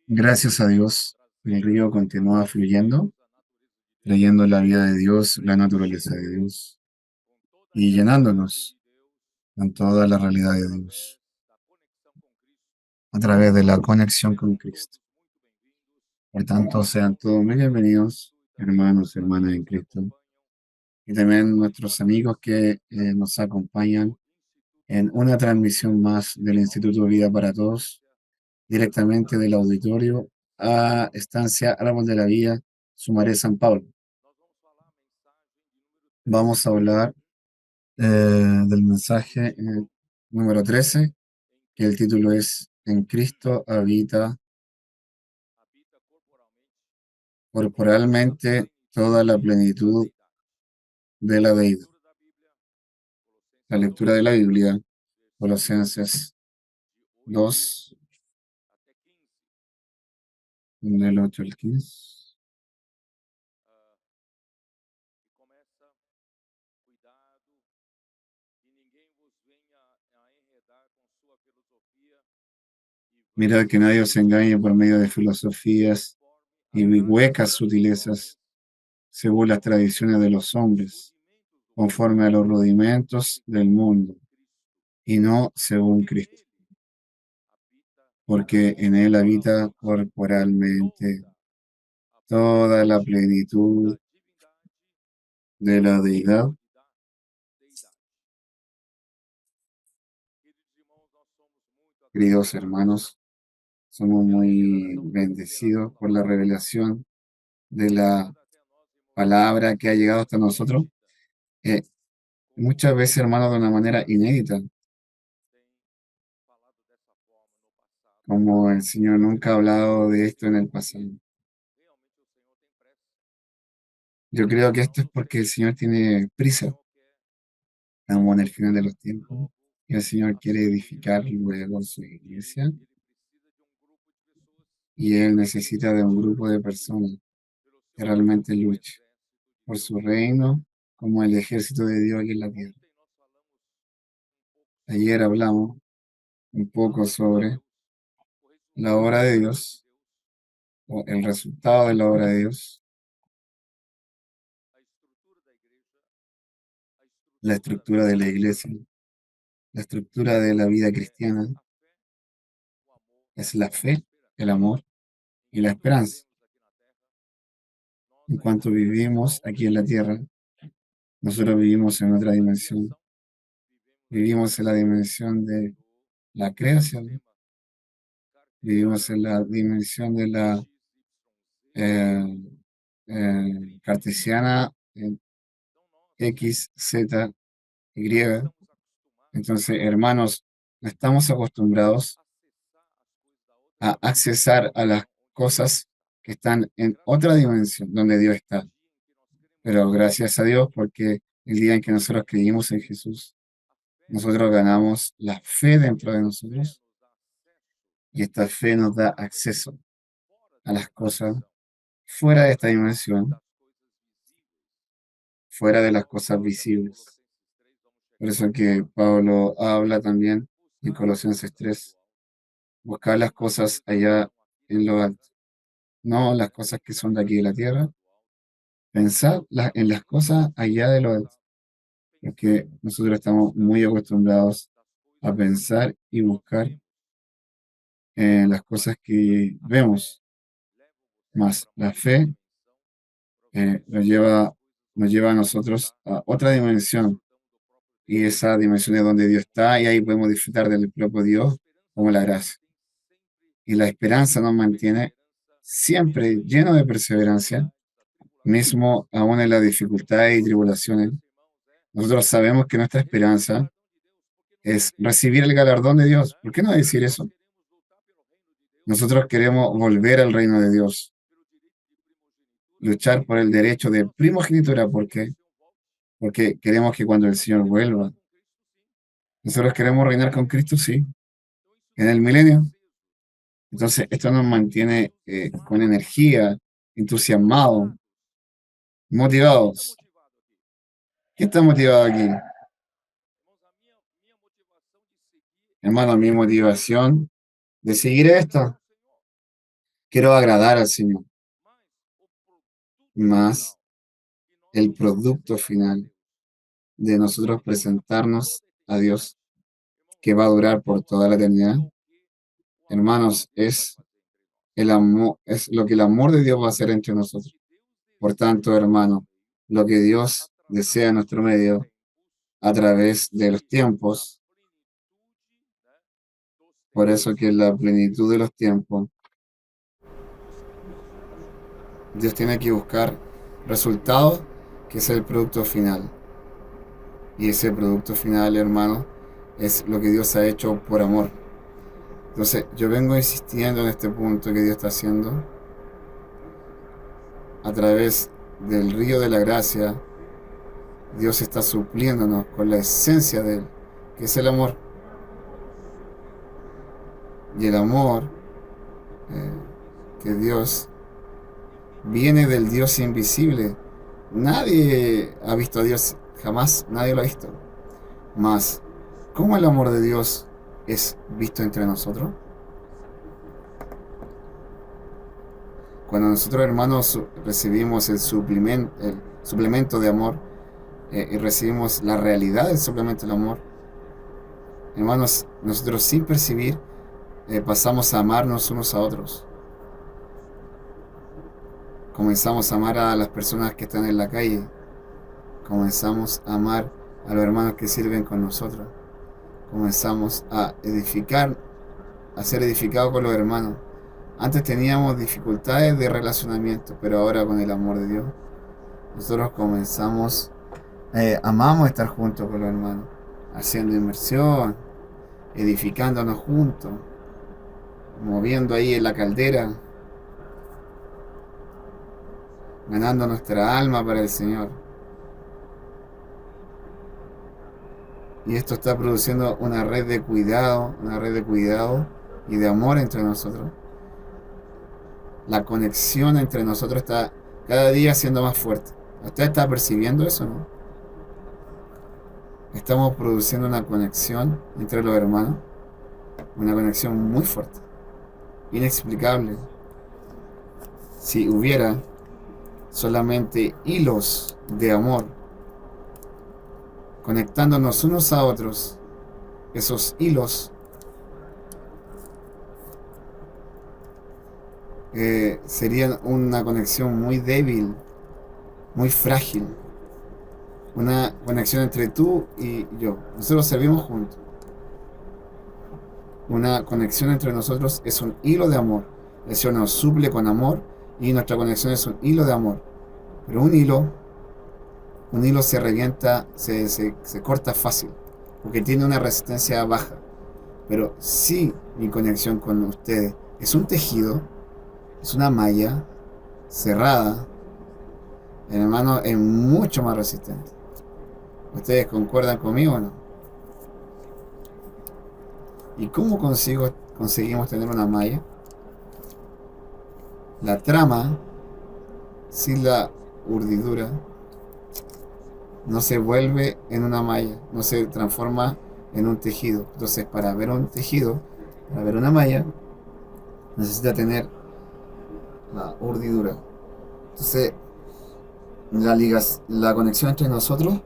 Gracias a Dios, el río continúa fluyendo, trayendo la vida de Dios, la naturaleza de Dios y llenándonos con toda la realidad de Dios a través de la conexión con Cristo. Por tanto, sean todos muy bienvenidos, hermanos, hermanas en Cristo, y también nuestros amigos que nos acompañan en una transmisión más del Instituto Vida para Todos, directamente del auditorio a Estancia Árbol de la Vida, Sumaré San Pablo. Vamos a hablar del mensaje número 13, que el título es En Cristo habita corporalmente toda la plenitud de la deidad. La lectura de la Biblia, Colosenses 2, del 8 al 15. Mirad que nadie os engañe por medio de filosofías y huecas sutilezas, según las tradiciones de los hombres, conforme a los rudimentos del mundo, y no según Cristo, porque en él habita corporalmente toda la plenitud de la deidad. Queridos hermanos, somos muy bendecidos por la revelación de la palabra que ha llegado hasta nosotros, eh, muchas veces, hermanos, de una manera inédita, como el Señor nunca ha hablado de esto en el pasado. Yo creo que esto es porque el Señor tiene prisa, estamos en el final de los tiempos, y el Señor quiere edificar luego su iglesia, y Él necesita de un grupo de personas que realmente luche por su reino como el ejército de Dios aquí en la tierra. Ayer hablamos un poco sobre la obra de Dios, o el resultado de la obra de Dios, la estructura de la iglesia, la estructura de la vida cristiana, es la fe, el amor y la esperanza. En cuanto vivimos aquí en la tierra, nosotros vivimos en otra dimensión, vivimos en la dimensión de la creación, vivimos en la dimensión de la eh, cartesiana, X, Z, Y. Entonces, hermanos, no estamos acostumbrados a accesar a las cosas que están en otra dimensión donde Dios está. Pero gracias a Dios, porque el día en que nosotros creímos en Jesús, nosotros ganamos la fe dentro de nosotros, y esta fe nos da acceso a las cosas fuera de esta dimensión, fuera de las cosas visibles. Por eso que Pablo habla también en Colosenses 3, buscar las cosas allá en lo alto, no las cosas que son de aquí de la tierra, pensar en las cosas allá de lo alto, porque nosotros estamos muy acostumbrados a pensar y buscar en las cosas que vemos, más la fe nos lleva a nosotros a otra dimensión, y esa dimensión es donde Dios está, y ahí podemos disfrutar del propio Dios como la gracia. Y la esperanza nos mantiene siempre lleno de perseverancia, mismo aún en las dificultades y tribulaciones. Nosotros sabemos que nuestra esperanza es recibir el galardón de Dios. ¿Por qué no decir eso? Nosotros queremos volver al reino de Dios, luchar por el derecho de primogenitura. ¿Por qué? Porque queremos que cuando el Señor vuelva, nosotros queremos reinar con Cristo, sí, en el milenio. Entonces, esto nos mantiene con energía, entusiasmados, motivados. ¿Quién está motivado aquí? Hermano, mi motivación de seguir esto quiero agradar al Señor, más el producto final de nosotros presentarnos a Dios, que va a durar por toda la eternidad, hermanos, es el amor, es lo que el amor de Dios va a hacer entre nosotros. Por tanto, hermano, lo que Dios desea en nuestro medio a través de los tiempos, por eso que en la plenitud de los tiempos, Dios tiene que buscar resultados, que es el producto final. Y ese producto final, hermano, es lo que Dios ha hecho por amor. Entonces, yo vengo insistiendo en este punto que Dios está haciendo a través del río de la gracia. Dios está supliéndonos con la esencia de Él, que es el amor. Y el amor eh, que Dios viene del Dios invisible. Nadie ha visto a Dios, jamás nadie lo ha visto. Mas, ¿cómo el amor de Dios es visto entre nosotros? Cuando nosotros, hermanos, recibimos el suplemento de amor, y recibimos la realidad del suplemento del amor, hermanos, nosotros sin percibir pasamos a amarnos unos a otros. Comenzamos a amar a las personas que están en la calle. Comenzamos a amar a los hermanos que sirven con nosotros. Comenzamos a edificar, a ser edificados con los hermanos. Antes teníamos dificultades de relacionamiento, pero ahora con el amor de Dios, nosotros comenzamos, amamos estar juntos con los hermanos, haciendo inmersión, edificándonos juntos, moviendo ahí en la caldera, ganando nuestra alma para el Señor. Y esto está produciendo una red de cuidado y de amor entre nosotros. La conexión entre nosotros está cada día siendo más fuerte. ¿Usted está percibiendo eso, no? Estamos produciendo una conexión entre los hermanos, una conexión muy fuerte, inexplicable. Si hubiera solamente hilos de amor conectándonos unos a otros, esos hilos serían una conexión muy débil, muy frágil, una conexión entre tú y yo. Nosotros servimos juntos. Una conexión entre nosotros es un hilo de amor. El Señor nos suple con amor y nuestra conexión es un hilo de amor. Pero un hilo se revienta, se corta fácil, porque tiene una resistencia baja. Pero si mi conexión con ustedes es un tejido, es una malla cerrada, hermano, es mucho más resistente. ¿Ustedes concuerdan conmigo o no? ¿Y cómo conseguimos tener una malla? La trama, sin la urdidura, no se vuelve en una malla, no se transforma en un tejido. Entonces, para ver un tejido, para ver una malla, necesita tener la urdidura. Entonces, la conexión entre nosotros,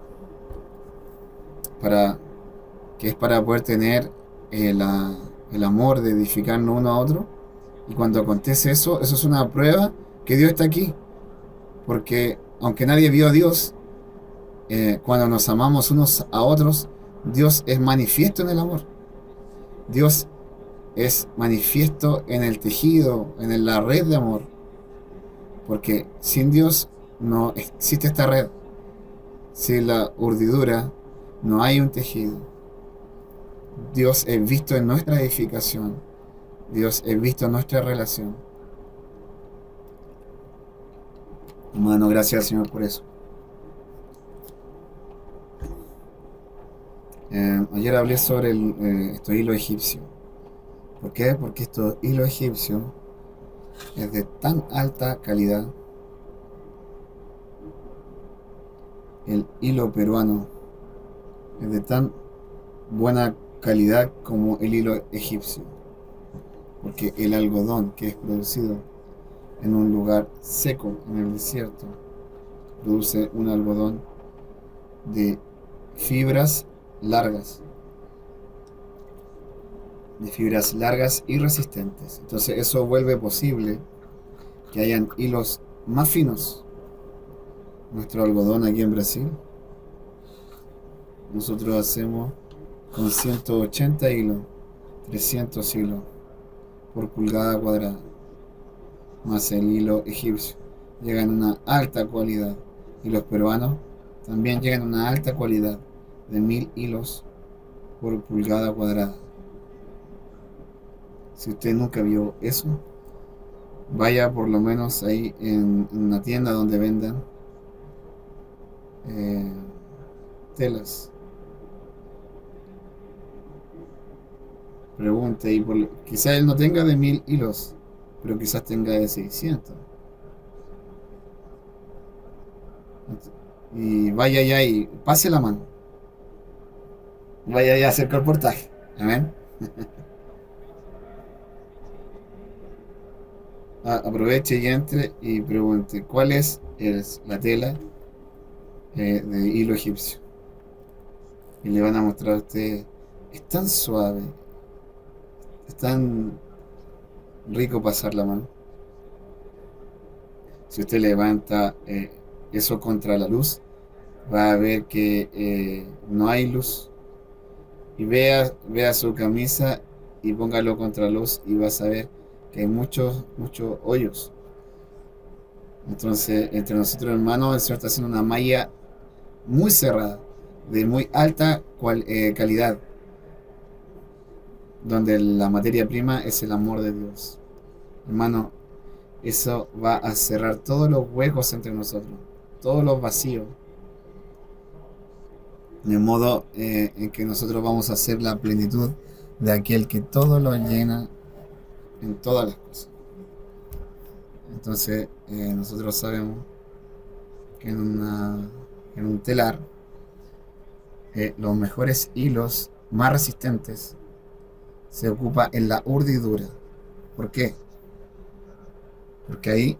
que es para poder tener el amor de edificarnos uno a otro. Y cuando acontece eso, eso es una prueba que Dios está aquí. Porque aunque nadie vio a Dios, cuando nos amamos unos a otros, Dios es manifiesto en el amor. Dios es manifiesto en el tejido, en la red de amor. Porque sin Dios no existe esta red. Sin la urdidura no hay un tejido. Dios es visto en nuestra edificación. Dios es visto en nuestra relación. Hermano, gracias Señor por eso. Ayer hablé sobre estos hilos egipcios. ¿Por qué? Porque estos hilos egipcios es de tan alta calidad. El hilo peruano es de tan buena calidad como el hilo egipcio. Porque el algodón que es producido en un lugar seco, en el desierto. Produce un algodón de fibras largas, de fibras largas y resistentes. Entonces eso vuelve posible que hayan hilos más finos. Nuestro algodón aquí en Brasil, nosotros hacemos con 180 hilos, 300 hilos por pulgada cuadrada, más el hilo egipcio. Llegan a una alta cualidad. Y los peruanos también llegan a una alta cualidad de 1000 hilos por pulgada cuadrada. Si usted nunca vio eso, vaya por lo menos ahí en una tienda donde vendan eh, telas. Pregunte y quizás él no tenga de 1000 hilos, pero quizás tenga de 600. Y vaya allá y pase la mano. Vaya allá a hacer el portaje. Amén. Aproveche y entre y pregunte cuál es la tela de hilo egipcio. Y le van a mostrar a usted, es tan suave, es tan rico pasar la mano. Si usted levanta eso contra la luz, va a ver que no hay luz. Y vea su camisa y póngalo contra la luz y vas a ver que hay muchos hoyos. Entonces, entre nosotros hermanos, el Señor está haciendo una malla muy cerrada, de muy alta calidad, donde la materia prima es el amor de Dios. Hermano, eso va a cerrar todos los huecos entre nosotros, todos los vacíos, de modo en que nosotros vamos a ser la plenitud de aquel que todo lo llena en todas las cosas. Entonces, nosotros sabemos que en un telar, los mejores hilos más resistentes se ocupa en la urdidura. ¿Por qué? Porque ahí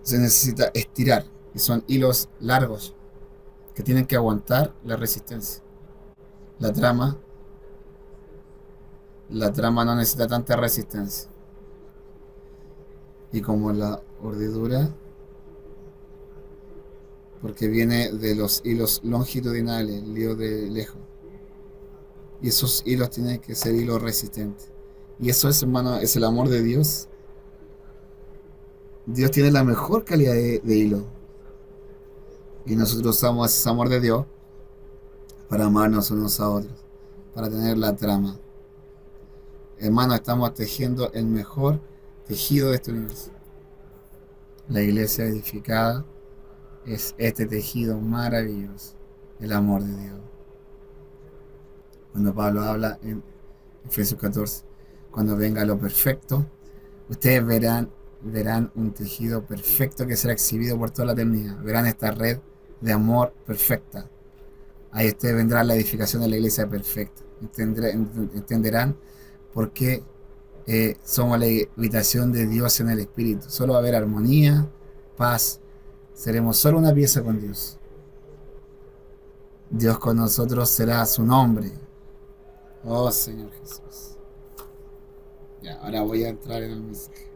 se necesita estirar y son hilos largos que tienen que aguantar la resistencia. La trama, la trama no necesita tanta resistencia. Y como la urdidura, porque viene de los hilos longitudinales, el hilo de lejos. Y esos hilos tienen que ser hilos resistentes. Y eso es, hermano, es el amor de Dios. Dios tiene la mejor calidad de hilo. Y nosotros usamos ese amor de Dios para amarnos unos a otros, para tener la trama. Hermano, estamos tejiendo el mejor tejido de este universo. La iglesia edificada es este tejido maravilloso, el amor de Dios. Cuando Pablo habla en Efesios 14, cuando venga lo perfecto, ustedes verán un tejido perfecto que será exhibido por toda la eternidad. Verán esta red de amor perfecta. Ahí ustedes vendrán la edificación de la iglesia perfecta. Entenderán por qué somos la habitación de Dios en el Espíritu. Solo va a haber armonía, paz. Seremos solo una pieza con Dios. Dios con nosotros será su nombre. Oh Señor Jesús. Ya, ahora voy a entrar en el mensaje.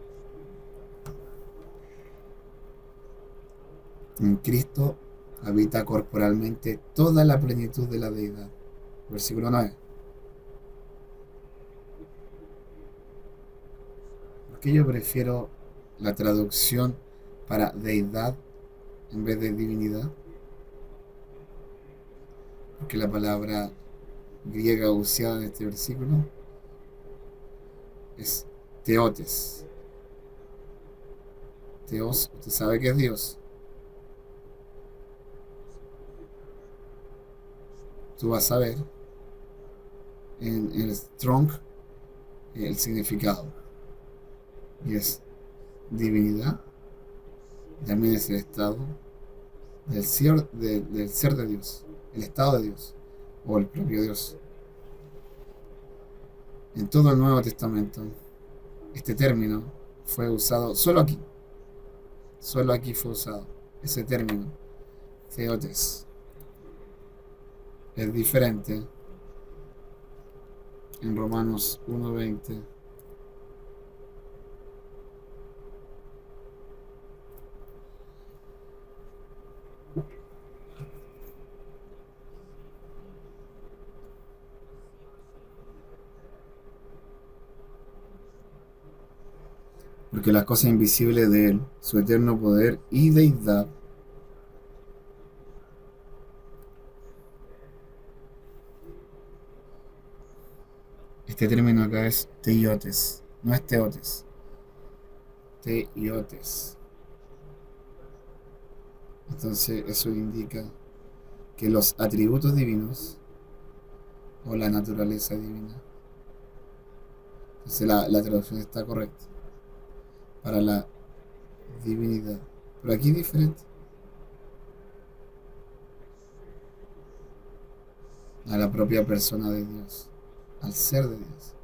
En Cristo habita corporalmente toda la plenitud de la deidad. Versículo 9. ¿Por qué yo prefiero la traducción para deidad en vez de divinidad? Porque la palabra griega usada en este versículo es teotes. Teos, usted sabe que es Dios. Tú vas a ver en el Strong el significado. Y es divinidad. También es el estado del ser de Dios. El estado de Dios. O el propio Dios. En todo el Nuevo Testamento, este término fue usado solo aquí, Solo aquí fue usado ese término, theotes. Es diferente en Romanos 1:20. Porque las cosas invisibles de Él, su eterno poder y deidad, este término acá es teiotes, no es teotes, teiotes. Entonces eso indica que los atributos divinos o la naturaleza divina, entonces la traducción está correcta para la divinidad. Pero aquí es diferente a la propia persona de Dios, al ser de Dios.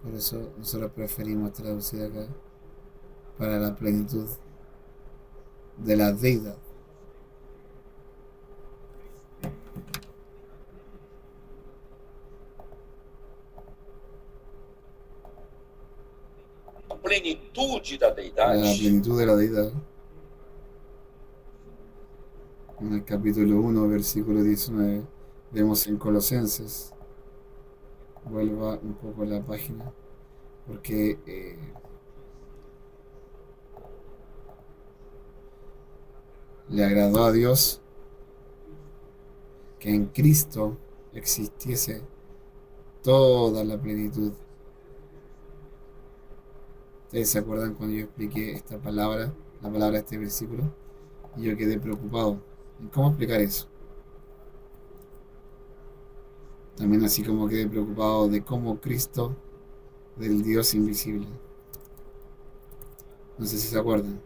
Por eso nosotros preferimos traducir acá para la plenitud de la deidad. Plenitude da La deidade. plenitud de la deidad. En el capítulo 1, versículo 19, vemos en Colosenses, vuelva un poco a la página, porque le agradó a Dios que en Cristo existiese toda la plenitud. ¿Ustedes se acuerdan cuando yo expliqué esta palabra, la palabra de este versículo? Y yo quedé preocupado en cómo explicar eso. También así como quedé preocupado de cómo Cristo, del Dios invisible. No sé si se acuerdan.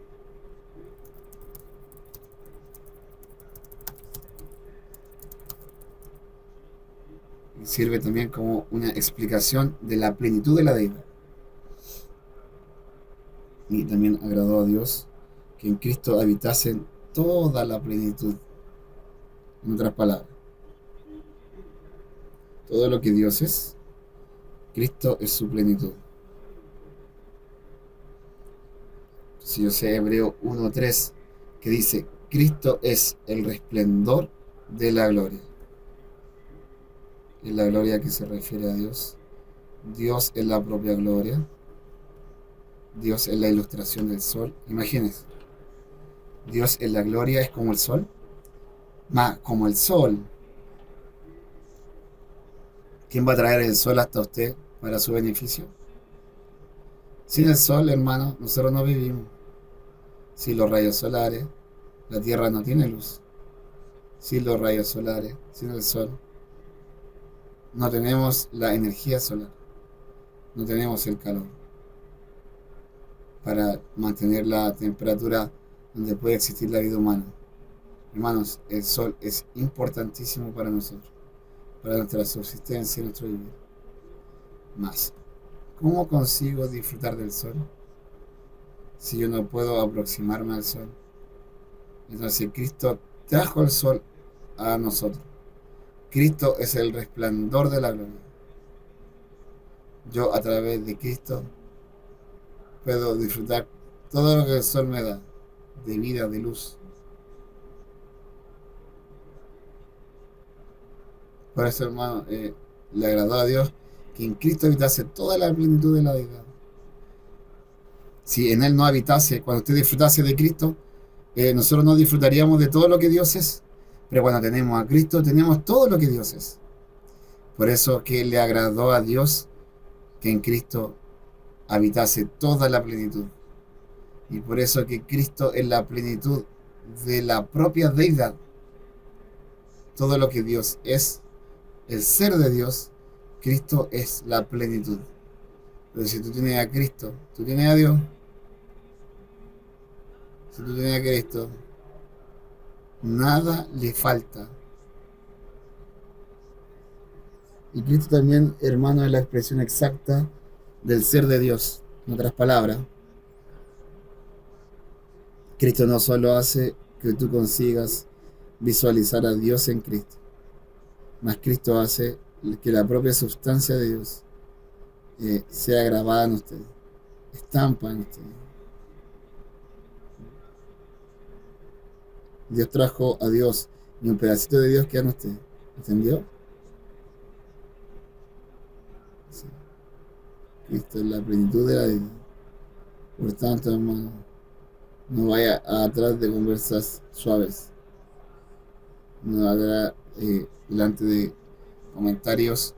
Sirve también como una explicación de la plenitud de la deidad. Y también agradó a Dios que en Cristo habitase toda la plenitud. En otras palabras, todo lo que Dios es, Cristo es su plenitud. Si yo sé Hebreo 1:3, que dice, Cristo es el resplendor de la gloria. Es la gloria que se refiere a Dios. Dios es la propia gloria. Dios es la ilustración del sol. Imagínense, Dios en la gloria es como el sol. Más como el sol. ¿Quién va a traer el sol hasta usted para su beneficio? Sin el sol, hermano, nosotros no vivimos. Sin los rayos solares, la Tierra no tiene luz. Sin los rayos solares, sin el sol, no tenemos la energía solar. No tenemos el calor para mantener la temperatura donde puede existir la vida humana. Hermanos, el sol es importantísimo para nosotros, para nuestra subsistencia y nuestro vivir. Más, ¿cómo consigo disfrutar del sol si yo no puedo aproximarme al sol? Entonces Cristo trajo el sol a nosotros. Cristo es el resplandor de la gloria. Yo a través de Cristo puedo disfrutar todo lo que el sol me da, de vida, de luz. Por eso, hermano, le agradó a Dios que en Cristo habitase toda la plenitud de la deidad. Si en Él no habitase, cuando usted disfrutase de Cristo, nosotros no disfrutaríamos de todo lo que Dios es. Pero cuando tenemos a Cristo, tenemos todo lo que Dios es. Por eso que le agradó a Dios que en Cristo habitase toda la plenitud. Y por eso que Cristo es la plenitud de la propia deidad. Todo lo que Dios es, el ser de Dios, Cristo es la plenitud. Pero si tú tienes a Cristo, tú tienes a Dios. Si tú tienes a Cristo, nada le falta. Y Cristo también, hermano, es la expresión exacta del ser de Dios. En otras palabras, Cristo no solo hace que tú consigas visualizar a Dios en Cristo, más Cristo hace que la propia sustancia de Dios sea grabada en usted, estampa en usted. Dios trajo a Dios y un pedacito de Dios queda en usted. ¿Entendió? Sí. Cristo es la plenitud de la vida. Por tanto, hermano, no vaya atrás de conversas suaves. No vaya delante de comentarios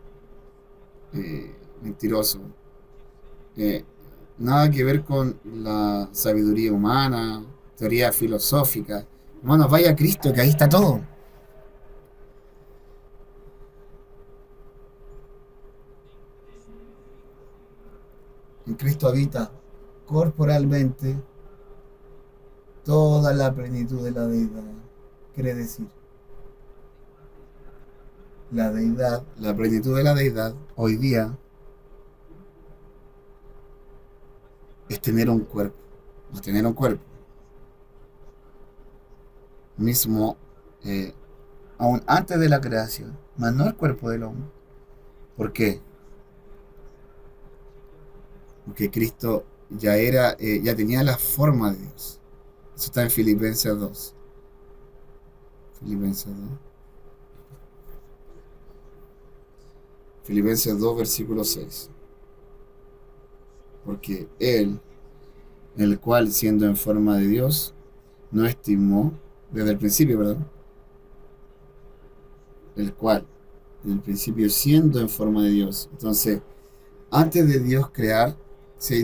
mentirosos. Eh, Nada que ver con la sabiduría humana, teoría filosófica. Hermanos, vaya a Cristo, que ahí está todo. En Cristo habita corporalmente toda la plenitud de la deidad. Quiere decir, la deidad, la plenitud de la deidad, hoy día es tener un cuerpo. Es tener un cuerpo. Mismo, eh, aún antes de la creación, más no el cuerpo del hombre. ¿Por qué? Porque Cristo ya tenía la forma de Dios. Eso está en Filipenses 2. Filipenses 2. Filipenses 2, versículo 6. Porque Él, el cual siendo en forma de Dios, no estimó, desde el principio, ¿verdad? El cual, desde el principio siendo en forma de Dios. Entonces, antes de Dios crear,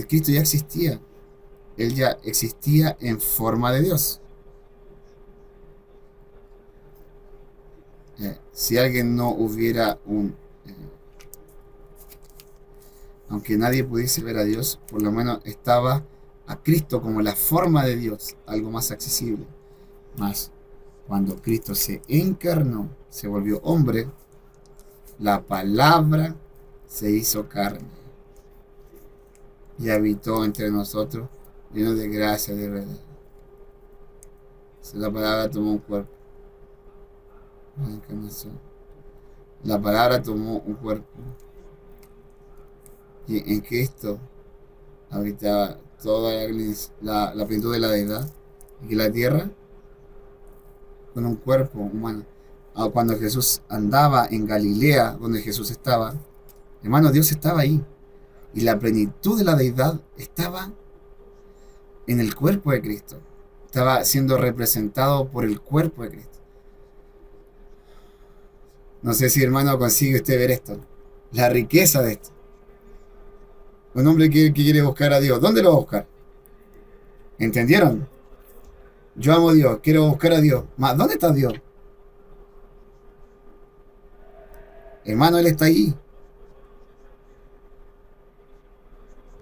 Cristo ya existía. Él ya existía en forma de Dios. Si alguien no hubiera aunque nadie pudiese ver a Dios, por lo menos estaba a Cristo como la forma de Dios, algo más accesible. Más, cuando Cristo se encarnó, se volvió hombre, la palabra se hizo carne y habitó entre nosotros, lleno de gracia y de verdad. La palabra tomó un cuerpo, la encarnación. La palabra tomó un cuerpo y en Cristo habitaba toda la plenitud de la deidad y que la tierra con un cuerpo humano. Cuando Jesús andaba en Galilea, donde Jesús estaba, hermano, Dios estaba ahí. Y la plenitud de la deidad estaba en el cuerpo de Cristo. Estaba siendo representado por el cuerpo de Cristo. No sé si, hermano, consigue usted ver esto. La riqueza de esto. Un hombre que quiere buscar a Dios. ¿Dónde lo va a buscar? ¿Entendieron? Yo amo a Dios, quiero buscar a Dios. ¿Dónde está Dios? Hermano, Él está ahí.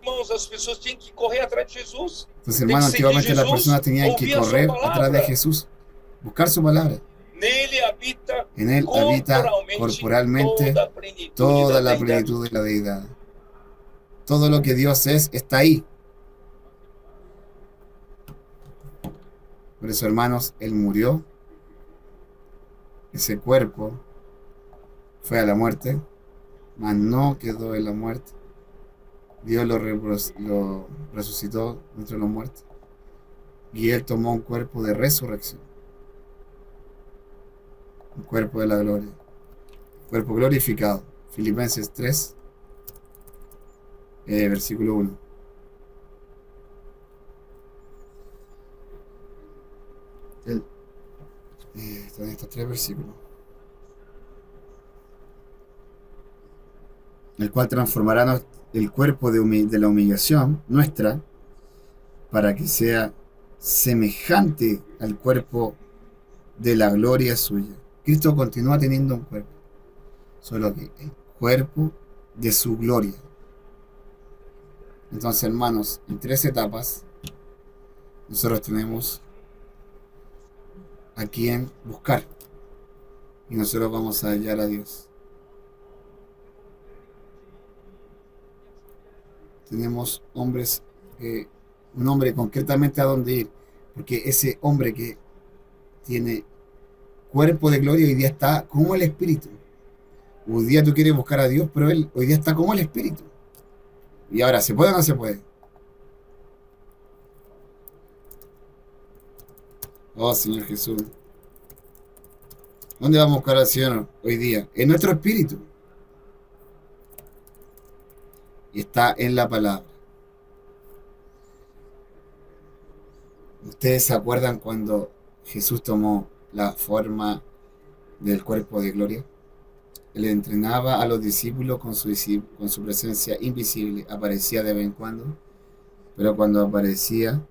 Irmãos, as pessoas têm que correr atrás de Jesus. Entonces, Tem que hermano, seguir antiguamente las personas Jesus, tenían que ouvir a sua correr atrás de palavra. Jesús, buscar su palabra. Nele habita En Él habita corporalmente corporalmente toda a plenitude toda da la deidade. plenitud de la deidad. Todo lo que Dios es está ahí. Por eso, hermanos, Él murió. Ese cuerpo fue a la muerte, mas no quedó en la muerte. Dios lo resucitó entre los muertos. Y Él tomó un cuerpo de resurrección. Un cuerpo de la gloria. Cuerpo glorificado. Filipenses 3, versículo 1. Están estos tres versículos. El cual transformará el cuerpo de la humillación nuestra para que sea semejante al cuerpo de la gloria suya. Cristo continúa teniendo un cuerpo, solo que el cuerpo de su gloria. Entonces, hermanos, en tres etapas nosotros tenemos a quien buscar y nosotros vamos a hallar a Dios. Tenemos hombres, un hombre concretamente a dónde ir, Porque ese hombre que tiene cuerpo de gloria hoy día está como el Espíritu. Hoy día tú quieres buscar a Dios, pero Él hoy día está como el Espíritu. Y ahora, ¿se puede o no se puede? Oh, Señor Jesús. ¿Dónde vamos a buscar al Señor hoy día? En nuestro espíritu. Y está en la palabra. ¿Ustedes se acuerdan cuando Jesús tomó la forma del cuerpo de gloria? Él entrenaba a los discípulos con su presencia invisible. Aparecía de vez en cuando, pero cuando aparecía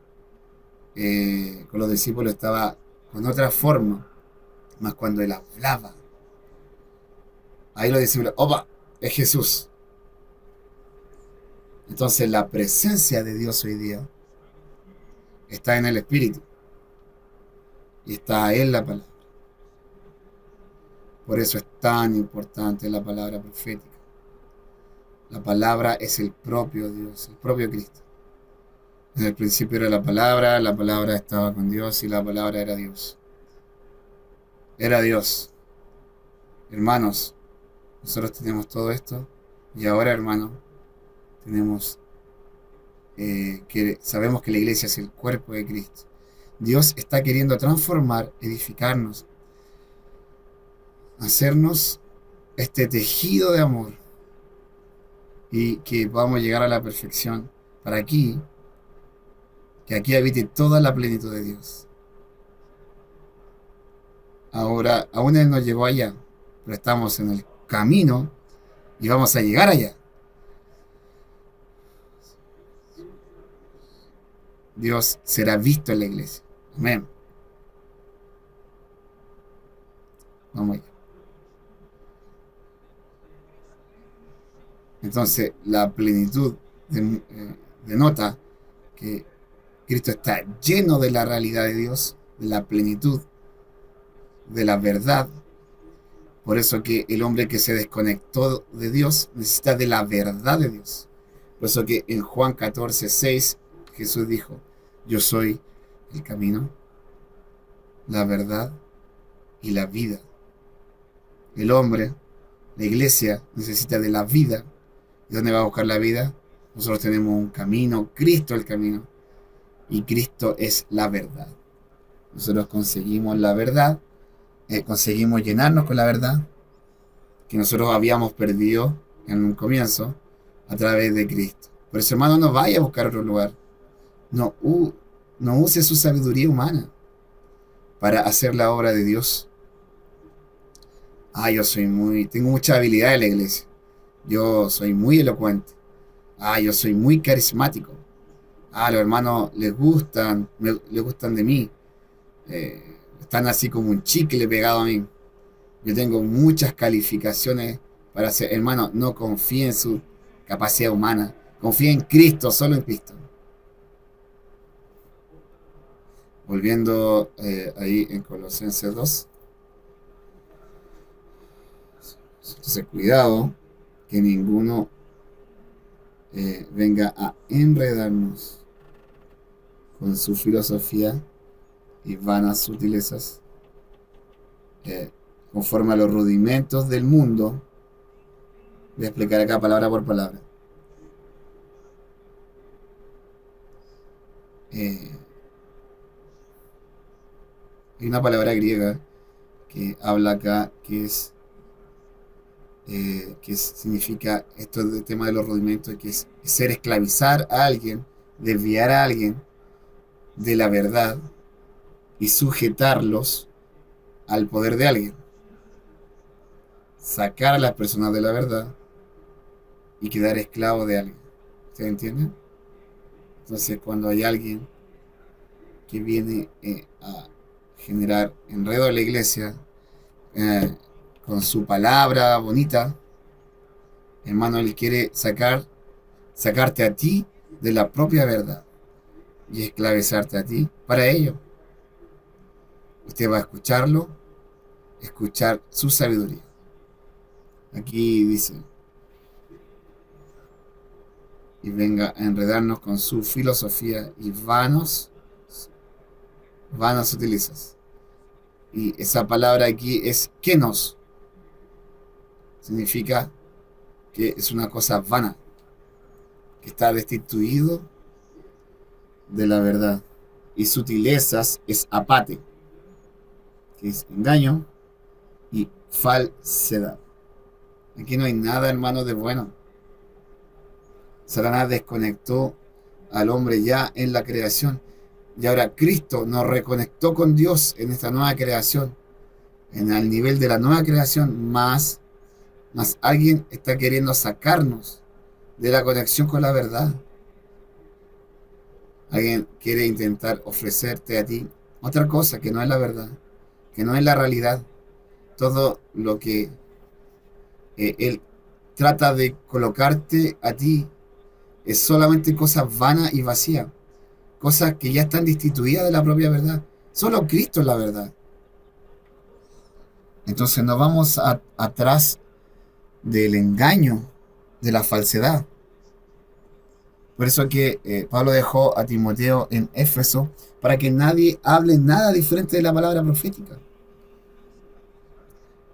con los discípulos estaba con otra forma. Más cuando él hablaba, ahí los discípulos, ¡opa! Es Jesús. Entonces la presencia de Dios hoy día está en el Espíritu y está en la palabra. Por eso es tan importante la palabra profética. La palabra es el propio Dios, el propio Cristo. En el principio era la palabra estaba con Dios y la palabra era Dios. Era Dios. Hermanos, nosotros tenemos todo esto y ahora, hermanos, tenemos que sabemos que la iglesia es el cuerpo de Cristo. Dios está queriendo transformar, edificarnos, hacernos este tejido de amor y que podamos llegar a la perfección para aquí, que aquí habite toda la plenitud de Dios. Ahora, aún Él nos llevó allá, pero estamos en el camino y vamos a llegar allá. Dios será visto en la iglesia. Amén. Vamos allá. Entonces, la plenitud denota que Cristo está lleno de la realidad de Dios, de la plenitud, de la verdad. Por eso que el hombre que se desconectó de Dios necesita de la verdad de Dios. Por eso que en Juan 14:6 Jesús dijo, yo soy el camino, la verdad y la vida. El hombre, la iglesia, necesita de la vida. ¿Y dónde va a buscar la vida? Nosotros tenemos un camino, Cristo es el camino, y Cristo es la verdad. Nosotros conseguimos la verdad, conseguimos llenarnos con la verdad que nosotros habíamos perdido en un comienzo a través de Cristo. Por eso, hermano, no vaya a buscar otro lugar. No, no use su sabiduría humana para hacer la obra de Dios. Tengo mucha habilidad en la iglesia. Yo soy muy elocuente. Yo soy muy carismático. Los hermanos les gustan de mí. Están así como un chicle pegado a mí. Yo tengo muchas calificaciones para ser, hermano, no confíe en su capacidad humana. Confíe en Cristo, solo en Cristo. Volviendo ahí en Colosenses 2. Entonces, cuidado que ninguno venga a enredarnos con su filosofía y vanas sutilezas, conforme a los rudimentos del mundo. Voy a explicar acá palabra por palabra. Hay una palabra griega que habla acá que significa esto del tema de los rudimentos, que es ser esclavizar a alguien, desviar a alguien de la verdad y sujetarlos al poder de alguien. Sacar a las personas de la verdad y quedar esclavo de alguien. ¿Ustedes entienden? Entonces, cuando hay alguien que viene a generar enredo en la iglesia con su palabra bonita, hermano, él quiere sacarte a ti de la propia verdad y esclavizarte a ti para ello. Usted va a escuchar su sabiduría. Aquí dice, y venga a enredarnos con su filosofía y vanos vanas utilizas. Y esa palabra aquí es kenos, significa que es una cosa vana, que está destituido de la verdad. Y sutilezas es apate, que es engaño y falsedad. Aquí no hay nada, hermano, de bueno. Satanás desconectó al hombre ya en la creación. Y ahora Cristo nos reconectó con Dios en esta nueva creación. En el nivel de la nueva creación, más alguien está queriendo sacarnos de la conexión con la verdad. Alguien quiere intentar ofrecerte a ti otra cosa que no es la verdad, que no es la realidad. Todo lo que él trata de colocarte a ti es solamente cosas vanas y vacías, cosas que ya están destituidas de la propia verdad. Solo Cristo es la verdad. Entonces no vamos atrás del engaño, de la falsedad. Por eso que Pablo dejó a Timoteo en Éfeso para que nadie hable nada diferente de la palabra profética.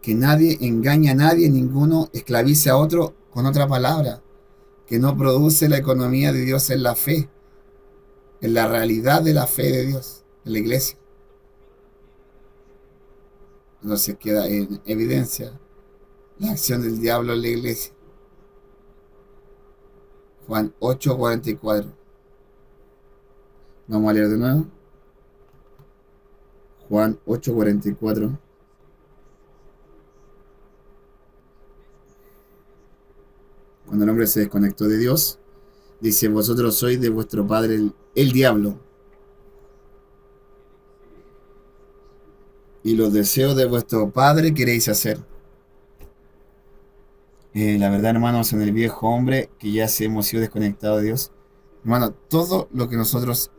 Que nadie engañe a nadie, ninguno esclavice a otro con otra palabra. Que no produce la economía de Dios en la fe, en la realidad de la fe de Dios, en la iglesia. Entonces queda en evidencia la acción del diablo en la iglesia. Juan 8:44. Vamos a leer de nuevo. Juan 8:44. Cuando el hombre se desconectó de Dios, dice: vosotros sois de vuestro padre el diablo, y los deseos de vuestro padre queréis hacer. La verdad, hermanos, en el viejo hombre, que ya se hemos sido desconectados de Dios, hermano, todo lo que nosotros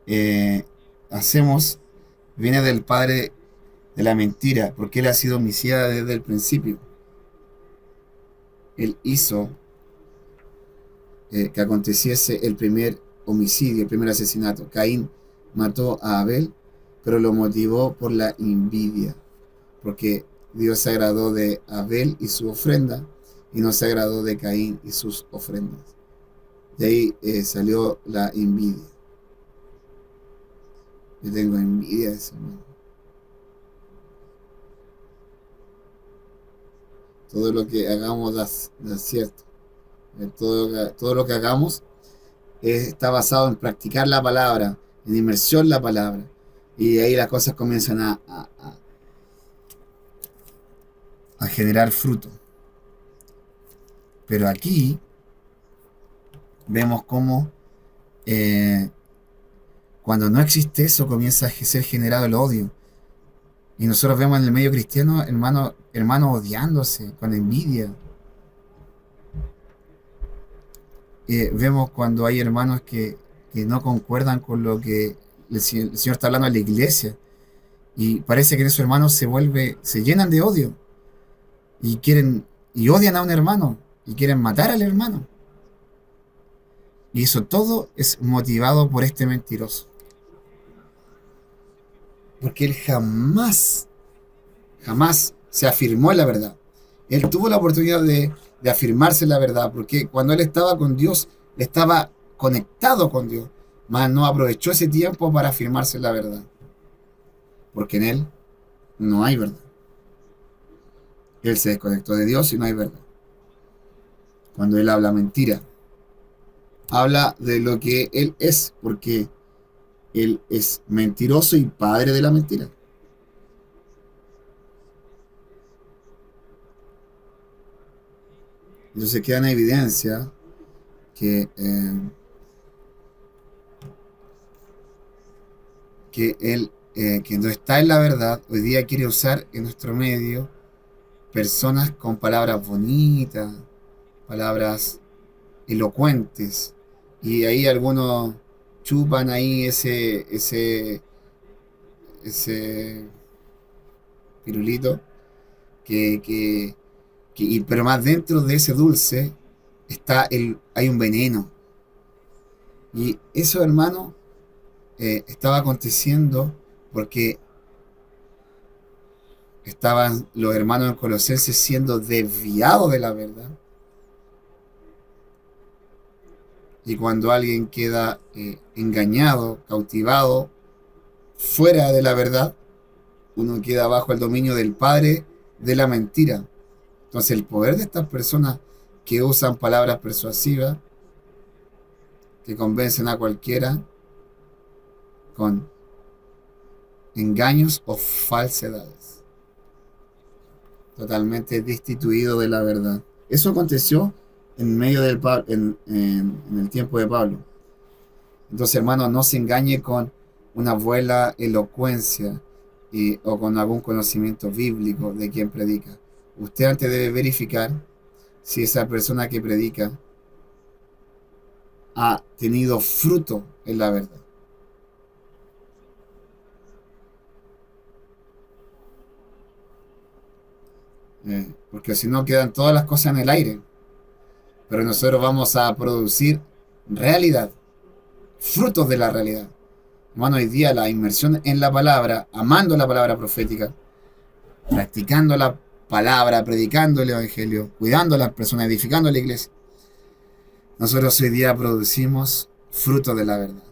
eh, hacemos viene del padre de la mentira, porque él ha sido homicida desde el principio. Él hizo que aconteciese el primer homicidio, el primer asesinato. Caín mató a Abel, pero lo motivó por la envidia, porque Dios se agradó de Abel y su ofrenda, y no se agradó de Caín y sus ofrendas. De ahí salió la envidia. Yo tengo envidia de ese hermano. Todo lo que hagamos da cierto. Todo lo que hagamos está basado en practicar la palabra, en inmersión en la palabra. Y ahí las cosas comienzan a generar fruto. Pero aquí vemos cómo cuando no existe eso comienza a ser generado el odio. Y nosotros vemos en el medio cristiano hermanos odiándose, con envidia. Vemos cuando hay hermanos que no concuerdan con lo que el Señor está hablando en la iglesia. Y parece que esos hermanos se llenan de odio. Y odian a un hermano. Y quieren matar al hermano. Y eso todo es motivado por este mentiroso. Porque él jamás se afirmó en la verdad. Él tuvo la oportunidad de afirmarse en la verdad, porque cuando él estaba con Dios, estaba conectado con Dios, mas no aprovechó ese tiempo para afirmarse en la verdad, porque en él no hay verdad. Él se desconectó de Dios y no hay verdad. Cuando él habla mentira, habla de lo que él es, porque él es mentiroso y padre de la mentira. Entonces queda en evidencia que él, que no está en la verdad, hoy día quiere usar en nuestro medio personas con palabras bonitas, palabras elocuentes, y ahí algunos chupan ahí ese pirulito pero más dentro de ese dulce hay un veneno. Y eso, hermano, estaba aconteciendo porque estaban los hermanos en Colosenses siendo desviados de la verdad. Y cuando alguien queda engañado, cautivado, fuera de la verdad, uno queda bajo el dominio del padre de la mentira. Entonces el poder de estas personas que usan palabras persuasivas, que convencen a cualquiera con engaños o falsedades, totalmente destituido de la verdad. Eso aconteció en medio del en el tiempo de Pablo. Entonces, hermano, no se engañe con una buena elocuencia o con algún conocimiento bíblico de quien predica. Usted antes debe verificar si esa persona que predica ha tenido fruto en la verdad. Porque si no quedan todas las cosas en el aire. Pero nosotros vamos a producir realidad, frutos de la realidad. Hermano, hoy día la inmersión en la palabra, amando la palabra profética, practicando la palabra, predicando el evangelio, cuidando a las personas, edificando la iglesia. Nosotros hoy día producimos frutos de la verdad.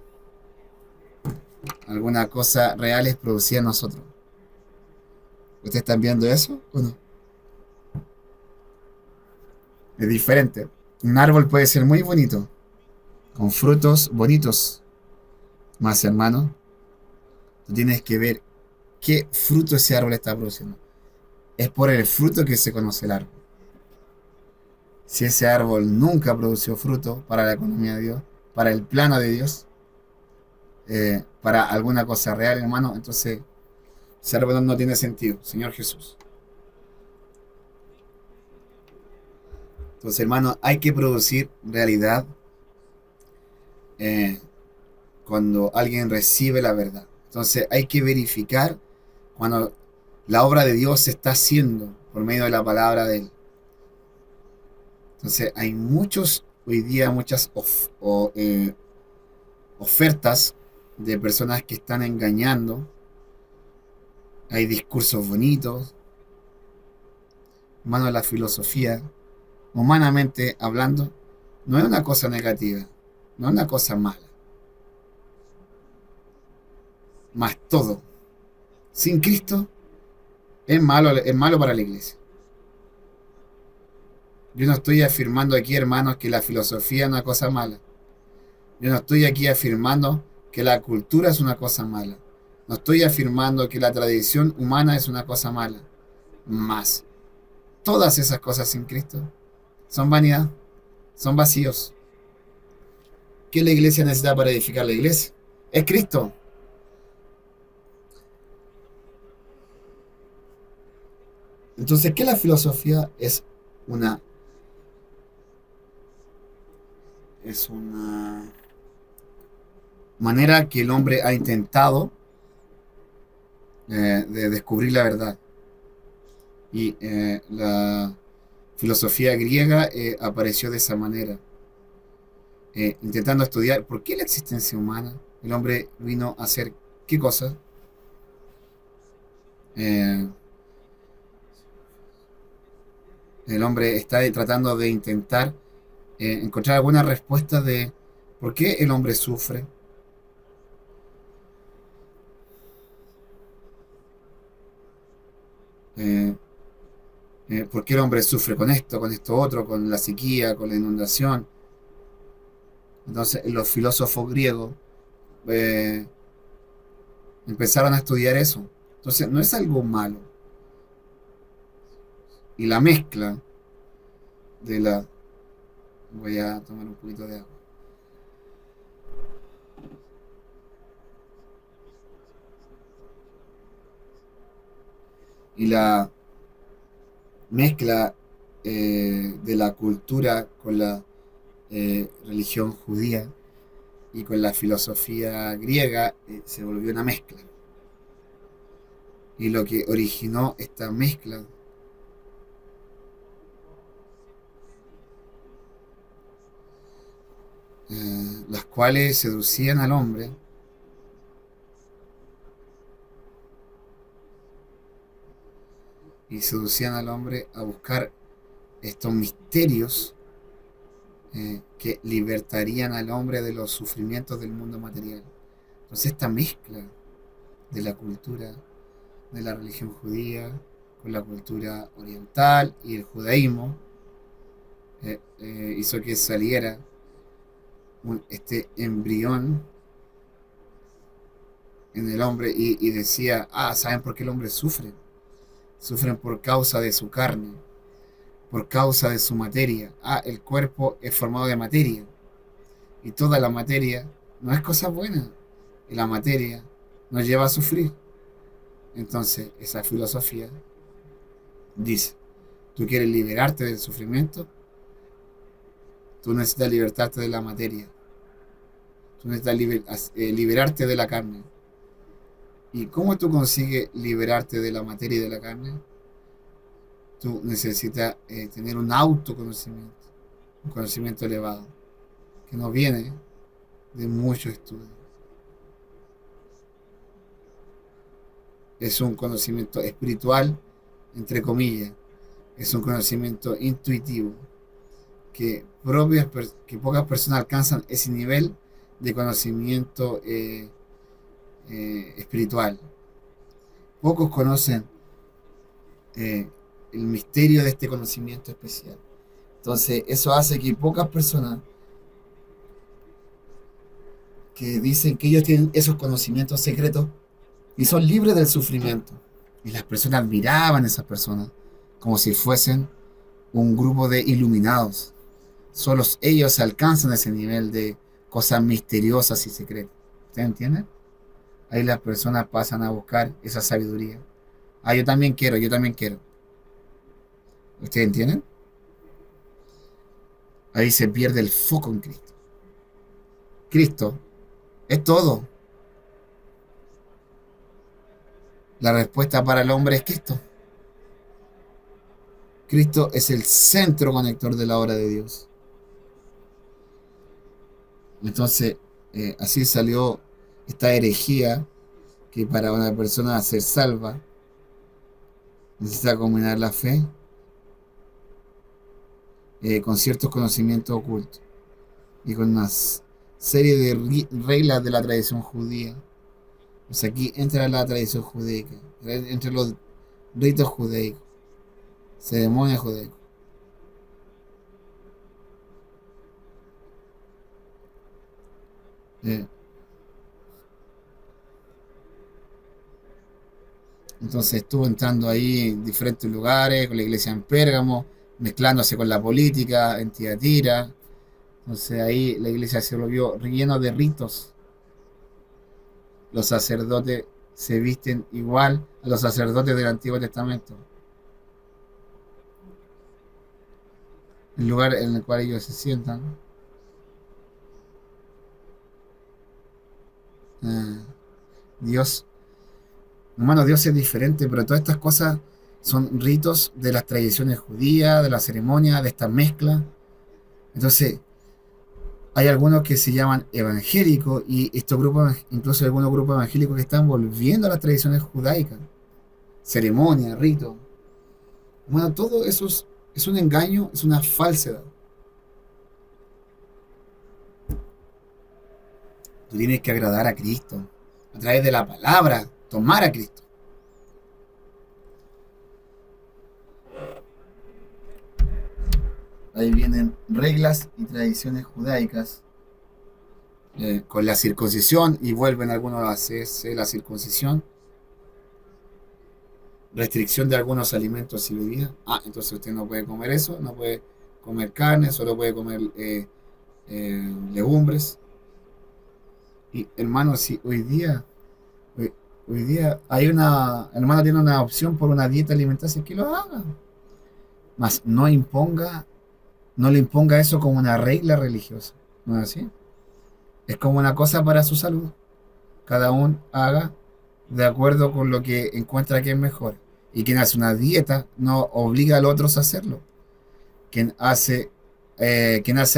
Alguna cosa real es producida en nosotros. ¿Ustedes están viendo eso o no? Es diferente. Un árbol puede ser muy bonito, con frutos bonitos. Más hermano, tú tienes que ver qué fruto ese árbol está produciendo. Es por el fruto que se conoce el árbol. Si ese árbol nunca produció fruto para la economía de Dios, para el plano de Dios, para alguna cosa real, hermano, entonces ese árbol no tiene sentido, Señor Jesús. Entonces, hermano, hay que producir realidad eh, cuando alguien recibe la verdad. Entonces, hay que verificar cuando la obra de Dios se está haciendo por medio de la palabra de Él. Entonces, hay muchos, hoy día, muchas ofertas de personas que están engañando. Hay discursos bonitos. Hermano, la filosofía, humanamente hablando, no es una cosa negativa, no es una cosa mala. Más todo, sin Cristo, es malo para la iglesia. Yo no estoy afirmando aquí, hermanos, que la filosofía es una cosa mala. Yo no estoy aquí afirmando que la cultura es una cosa mala. No estoy afirmando que la tradición humana es una cosa mala. Más, todas esas cosas sin Cristo son vanidad, son vacíos. ¿Qué la iglesia necesita para edificar la iglesia? Es Cristo. Entonces, ¿qué la filosofía? Una, es una manera que el hombre ha intentado de descubrir la verdad. Y la filosofía griega apareció de esa manera, intentando estudiar por qué la existencia humana. El hombre vino a hacer qué cosa. Eh, el hombre está tratando de intentar encontrar alguna respuesta de por qué el hombre sufre. Eh, ¿Por qué el hombre sufre con esto otro, con la sequía, con la inundación? Entonces los filósofos griegos eh, empezaron a estudiar eso. Entonces no es algo malo. Y la mezcla de la... Voy a tomar un poquito de agua. Y la mezcla de la cultura con la religión judía y con la filosofía griega se volvió una mezcla. Y lo que originó esta mezcla las cuales seducían al hombre y seducían al hombre a buscar estos misterios que libertarían al hombre de los sufrimientos del mundo material. Entonces esta mezcla de la cultura de la religión judía con la cultura oriental y el judaísmo hizo que saliera este embrión en el hombre y decía, ¿saben por qué el hombre sufre? Sufren por causa de su carne, por causa de su materia. El cuerpo es formado de materia y toda la materia no es cosa buena y la materia nos lleva a sufrir. Entonces, esa filosofía dice, tú quieres liberarte del sufrimiento, tú necesitas liberarte de la materia, tú necesitas liberarte de la carne. ¿Y cómo tú consigues liberarte de la materia y de la carne? Tú necesitas tener un autoconocimiento, un conocimiento elevado, que no viene de mucho estudio. Es un conocimiento espiritual, entre comillas, es un conocimiento intuitivo, que pocas personas alcanzan ese nivel de conocimiento espiritual. Pocos conocen el misterio de este conocimiento especial. Entonces, eso hace que pocas personas que dicen que ellos tienen esos conocimientos secretos y son libres del sufrimiento. Y las personas admiraban a esas personas como si fuesen un grupo de iluminados. Solo ellos alcanzan ese nivel de cosas misteriosas y secretas. ¿Ustedes entienden? Ahí las personas pasan a buscar esa sabiduría. Yo también quiero, yo también quiero. ¿Ustedes entienden? Ahí se pierde el foco en Cristo. Cristo es todo. La respuesta para el hombre es Cristo. Cristo es el centro conector de la obra de Dios. Entonces, así salió esta herejía que para una persona ser salva necesita combinar la fe con ciertos conocimientos ocultos y con una serie de reglas de la tradición judía. Pues aquí entra la tradición judaica, entre los ritos judaicos, ceremonias judaicas. Eh, entonces estuvo entrando ahí en diferentes lugares, con la iglesia en Pérgamo, mezclándose con la política en Tiatira. Entonces ahí la iglesia se volvió lleno de ritos. Los sacerdotes se visten igual a los sacerdotes del Antiguo Testamento. El lugar en el cual ellos se sientan. Eh, Dios, hermano, Dios es diferente, pero todas estas cosas son ritos de las tradiciones judías, de la ceremonia, de esta mezcla. Entonces, hay algunos que se llaman evangélicos y estos grupos, incluso algunos grupos evangélicos que están volviendo a las tradiciones judaicas, ceremonia, rito. Bueno, todo eso es un engaño, es una falsedad. Tú tienes que agradar a Cristo a través de la palabra, tomar a Cristo. Ahí vienen reglas y tradiciones judaicas con la circuncisión y vuelven algunos a hacerse la circuncisión, restricción de algunos alimentos y bebidas. Entonces usted no puede comer eso, no puede comer carne, solo puede comer legumbres. Y hermano, si hoy día hay hermano tiene una opción por una dieta alimentaria, que lo haga. Mas no le imponga eso como una regla religiosa. ¿No es así? Es como una cosa para su salud. Cada uno haga de acuerdo con lo que encuentra que es mejor. Y quien hace una dieta no obliga a los otros a hacerlo. Quien hace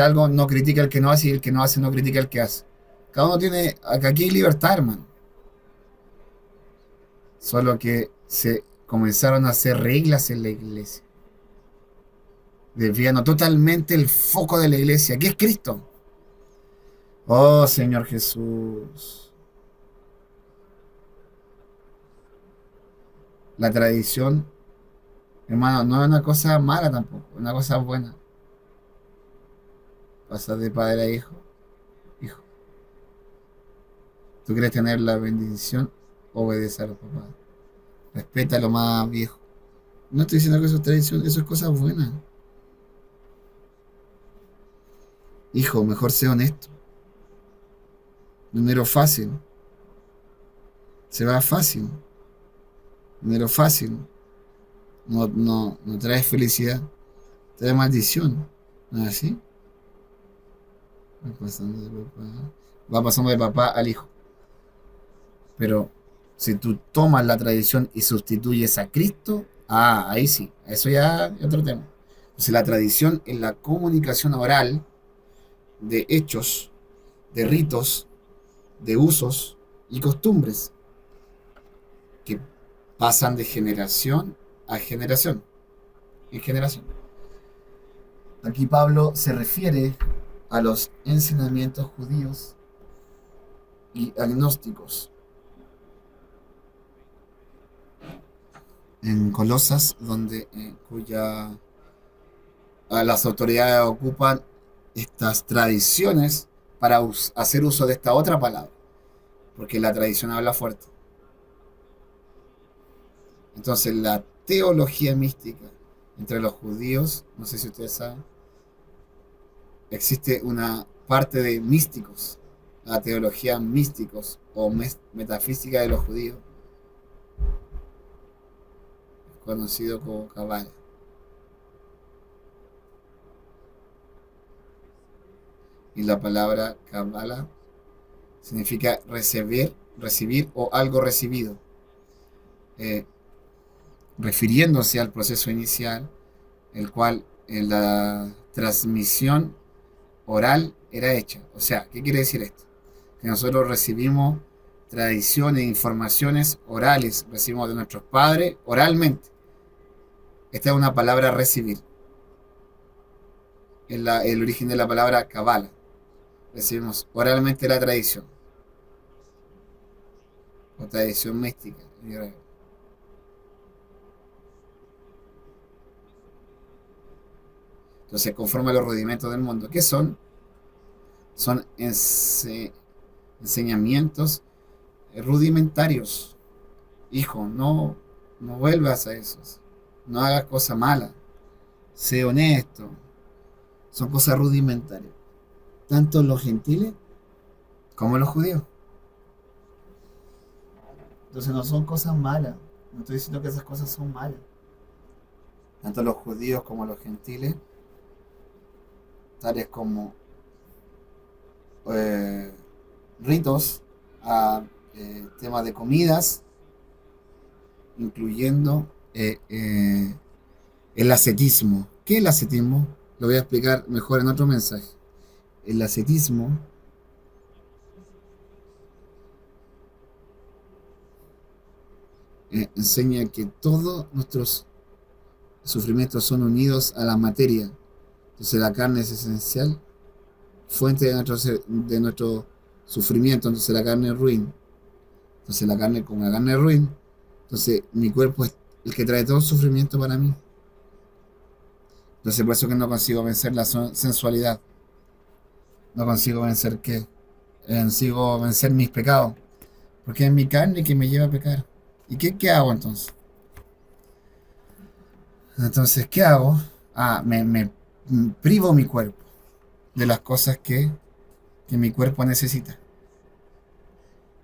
algo no critica al que no hace y el que no hace no critica al que hace. Cada uno aquí hay libertad, hermano. Solo que comenzaron a hacer reglas en la iglesia, desviando totalmente el foco de la iglesia, que es Cristo. Oh Señor Jesús, la tradición, hermano, no es una cosa mala tampoco, es una cosa buena. Pasa de padre a hijo, hijo. ¿Tú quieres tener la bendición? Obedece a los papás. Respeta a lo más viejo. No estoy diciendo que eso es tradición, eso es cosa buena. Hijo, mejor sea honesto. Dinero fácil. Se va fácil. Dinero fácil. No trae felicidad. Trae maldición. ¿No es así? Va pasando de papá al hijo. Pero si tú tomas la tradición y sustituyes a Cristo, ahí sí, eso ya es otro tema. Entonces la tradición es la comunicación oral de hechos, de ritos, de usos y costumbres que pasan de generación a generación, en generación. Aquí Pablo se refiere a los enseñamientos judíos y agnósticos. En Colosas, donde las autoridades ocupan estas tradiciones para hacer uso de esta otra palabra, porque la tradición habla fuerte. Entonces, la teología mística entre los judíos, no sé si ustedes saben, existe una parte de místicos, la teología místicos o metafísica de los judíos, conocido como Kabbalah. Y la palabra Kabbalah significa recibir o algo recibido, eh, refiriéndose al proceso inicial, el cual en la transmisión oral era hecha. O sea, ¿qué quiere decir esto? Que nosotros recibimos tradiciones, informaciones orales, recibimos de nuestros padres oralmente. Esta es una palabra recibir. Es el origen de la palabra Kabbalah. Recibimos oralmente la tradición. O tradición mística. Entonces, conforme a los rudimentos del mundo. ¿Qué son? Son enseñamientos rudimentarios. Hijo, no vuelvas a eso. No hagas cosas malas. Sé honesto. Son cosas rudimentarias. Tanto los gentiles como los judíos. Entonces no son cosas malas. No estoy diciendo que esas cosas son malas. Tanto los judíos como los gentiles, tales como ritos, a temas de comidas, incluyendo el ascetismo. ¿Qué es el ascetismo? Lo voy a explicar mejor en otro mensaje. El ascetismo enseña que todos nuestros sufrimientos son unidos a la materia. Entonces la carne es esencial, fuente de nuestro sufrimiento. Entonces la carne es ruin. Entonces la carne, como la carne es ruin, entonces mi cuerpo es el que trae todo el sufrimiento para mí. Entonces por eso que no consigo vencer la sensualidad. No consigo vencer qué. Consigo vencer mis pecados. Porque es mi carne que me lleva a pecar. ¿Y qué hago entonces? Entonces, ¿qué hago? Me privo mi cuerpo de las cosas que mi cuerpo necesita.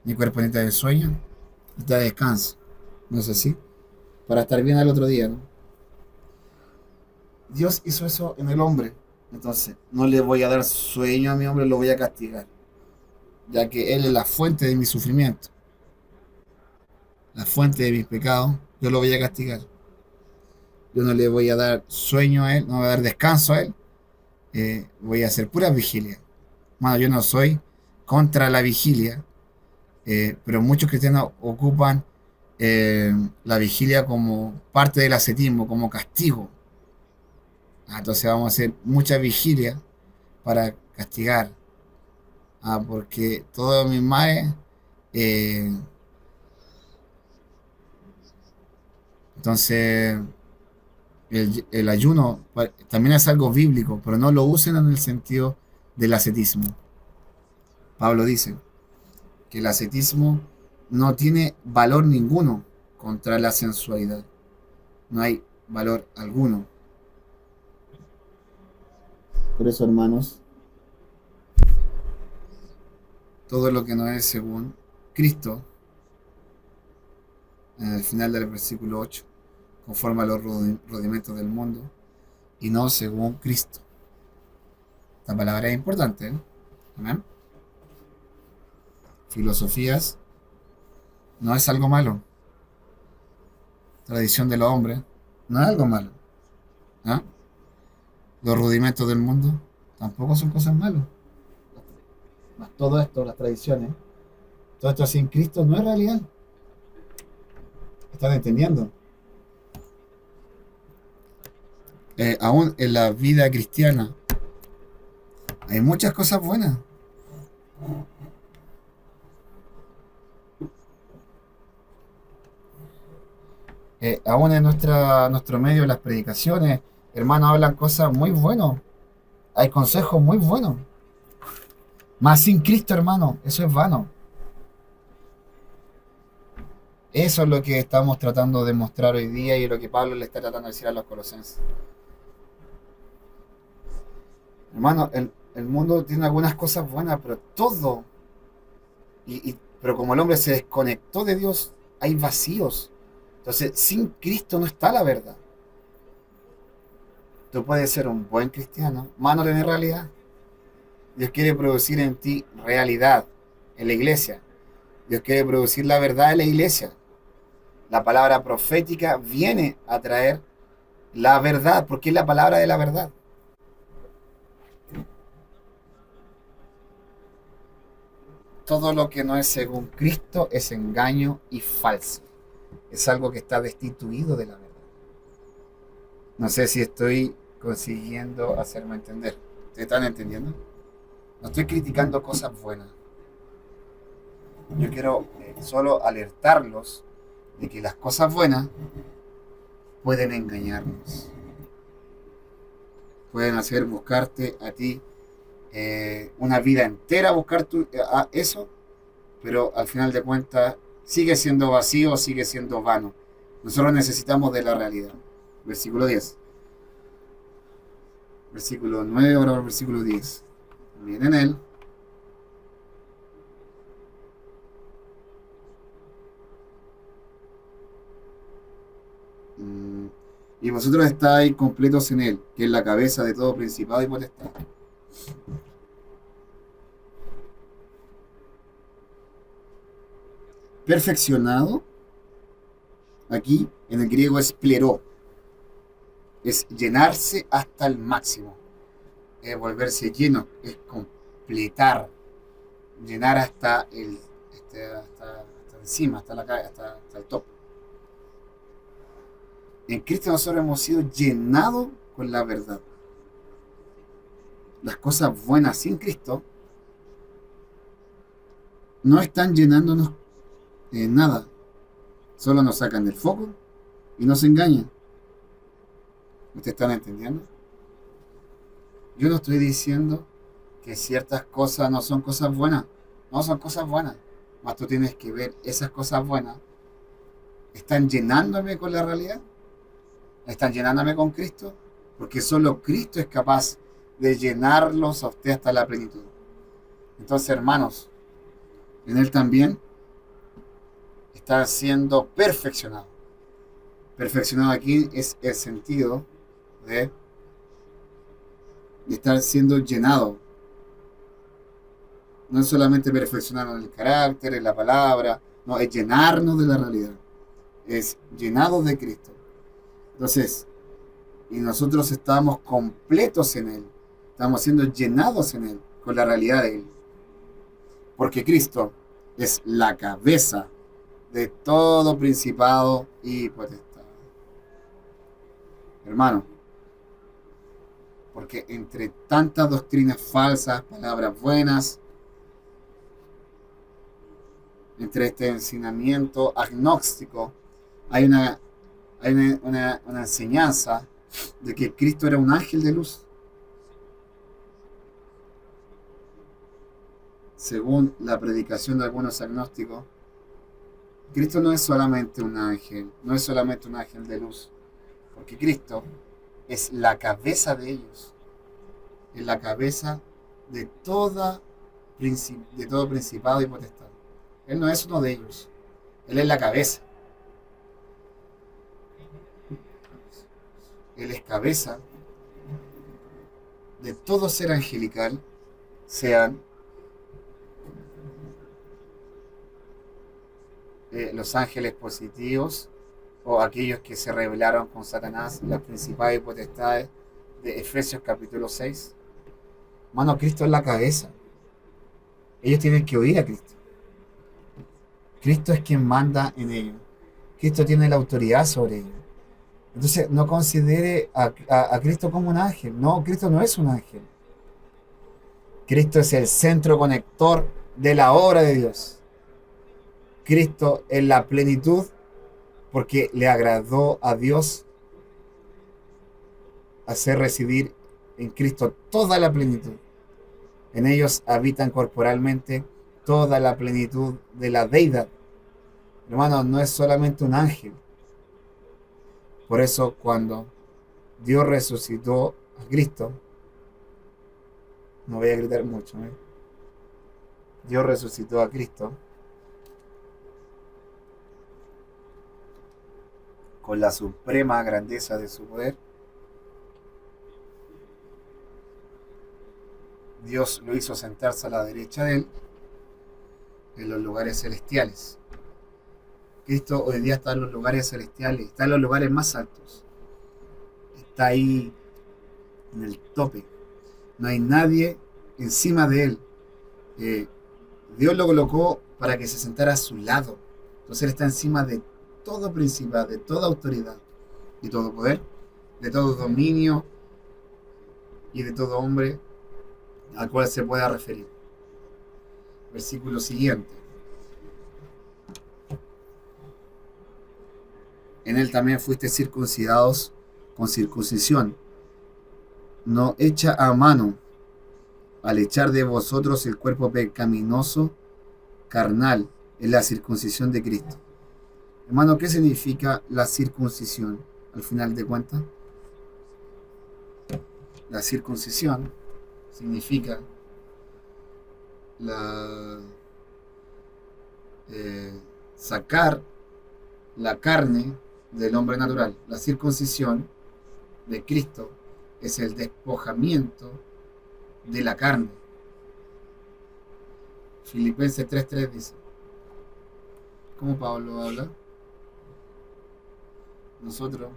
Mi cuerpo necesita de sueño, necesita de descanso. ¿No es así? Para estar bien al otro día, ¿no? Dios hizo eso en el hombre. Entonces, no le voy a dar sueño a mi hombre, lo voy a castigar. Ya que Él es la fuente de mi sufrimiento, la fuente de mis pecados, yo lo voy a castigar. Yo no le voy a dar sueño a Él, no voy a dar descanso a Él. Voy a hacer pura vigilia. Bueno, yo no soy contra la vigilia, pero muchos cristianos ocupan la vigilia como parte del ascetismo, como castigo. Entonces vamos a hacer mucha vigilia para castigar. Porque todos mis males, eh, entonces el ayuno también es algo bíblico, pero no lo usen en el sentido del ascetismo. Pablo dice que el ascetismo no tiene valor ninguno contra la sensualidad. No hay valor alguno. Por eso, hermanos, todo lo que no es según Cristo, en el final del versículo 8, conforme a los rudimentos del mundo, y no según Cristo. Esta palabra es importante, ¿eh? Amén. Filosofías no es algo malo. Tradición de los hombres no es algo malo. ¿Ah? Los rudimentos del mundo tampoco son cosas malas. Todo esto, las tradiciones, todo esto sin Cristo no es realidad. ¿Están entendiendo? Aún en la vida cristiana hay muchas cosas buenas. Aún en nuestro medio, las predicaciones, hermanos hablan cosas muy buenas. Hay consejos muy buenos. Más sin Cristo, hermano, eso es vano. Eso es lo que estamos tratando de mostrar hoy día y lo que Pablo le está tratando de decir a los colosenses. Hermano, el mundo tiene algunas cosas buenas, pero todo. Pero como el hombre se desconectó de Dios, hay vacíos. Entonces, sin Cristo no está la verdad. Tú puedes ser un buen cristiano, más no tener realidad. Dios quiere producir en ti realidad en la iglesia. Dios quiere producir la verdad en la iglesia. La palabra profética viene a traer la verdad, porque es la palabra de la verdad. Todo lo que no es según Cristo es engaño y falso. Es algo que está destituido de la verdad. No sé si estoy consiguiendo hacerme entender. ¿Te están entendiendo? No estoy criticando cosas buenas. Yo quiero solo alertarlos de que las cosas buenas pueden engañarnos. Pueden hacer buscarte a ti una vida entera, buscar eso, pero al final de cuentas sigue siendo vacío, sigue siendo vano. Nosotros necesitamos de la realidad. Versículo 10. Versículo 9, ahora el versículo 10. Miren él. Y vosotros estáis completos en él, que es la cabeza de todo principado y potestad. Perfeccionado, aquí en el griego es pleró, es llenarse hasta el máximo, es volverse lleno, es completar, llenar hasta hasta encima, hasta el top. En Cristo nosotros hemos sido llenados con la verdad. Las cosas buenas sin Cristo no están llenándonos nada. Solo nos sacan del foco y nos engañan. ¿Ustedes están entendiendo? Yo no estoy diciendo que ciertas cosas no son cosas buenas. No son cosas buenas. Más tú tienes que ver esas cosas buenas. ¿Están llenándome con la realidad? ¿Están llenándome con Cristo? Porque solo Cristo es capaz de llenarlos a usted hasta la plenitud. Entonces, hermanos, en Él también está siendo perfeccionado. Perfeccionado aquí es el sentido de estar siendo llenado. No es solamente perfeccionarnos en el carácter, en la palabra, no, es llenarnos de la realidad. Es llenado de Cristo. Entonces, y nosotros estamos completos en Él. Estamos siendo llenados en Él, con la realidad de Él. Porque Cristo es la cabeza de todo principado y potestad. Hermano, porque entre tantas doctrinas falsas, palabras buenas, entre este enseñamiento agnóstico, hay una enseñanza de que Cristo era un ángel de luz. Según la predicación de algunos agnósticos, Cristo no es solamente un ángel, no es solamente un ángel de luz, porque Cristo es la cabeza de ellos, es la cabeza de, de todo principado y potestad. Él no es uno de ellos, Él es la cabeza. Él es cabeza de todo ser angelical, sean los ángeles positivos o aquellos que se rebelaron con Satanás, las principales potestades de Efesios capítulo 6. Mano, Cristo es la cabeza. Ellos tienen que oír a Cristo. Cristo es quien manda en ellos. Cristo tiene la autoridad sobre ellos. Entonces, no considere a Cristo como un ángel. No, Cristo no es un ángel. Cristo es el centro conector de la obra de Dios. Cristo es la plenitud porque le agradó a Dios hacer residir en Cristo toda la plenitud. En ellos habitan corporalmente toda la plenitud de la deidad. Hermano, no es solamente un ángel. Por eso cuando Dios resucitó a Cristo, no voy a gritar mucho, Dios resucitó a Cristo con la suprema grandeza de su poder. Dios lo hizo sentarse a la derecha de él en los lugares celestiales. Cristo hoy día está en los lugares celestiales, está en los lugares más altos. Está ahí en el tope. No hay nadie encima de él. Dios lo colocó para que se sentara a su lado. Entonces él está encima de todo principado, de toda autoridad y todo poder, de todo dominio y de todo hombre al cual se pueda referir. Versículo siguiente. En él también fuiste circuncidados con circuncisión, no hecha a mano, al echar de vosotros el cuerpo pecaminoso carnal, en la circuncisión de Cristo. Hermano, ¿qué significa la circuncisión al final de cuentas? La circuncisión significa sacar la carne del hombre natural. La circuncisión de Cristo es el despojamiento de la carne. Filipenses 3:3 dice. ¿Cómo Pablo habla? Nosotros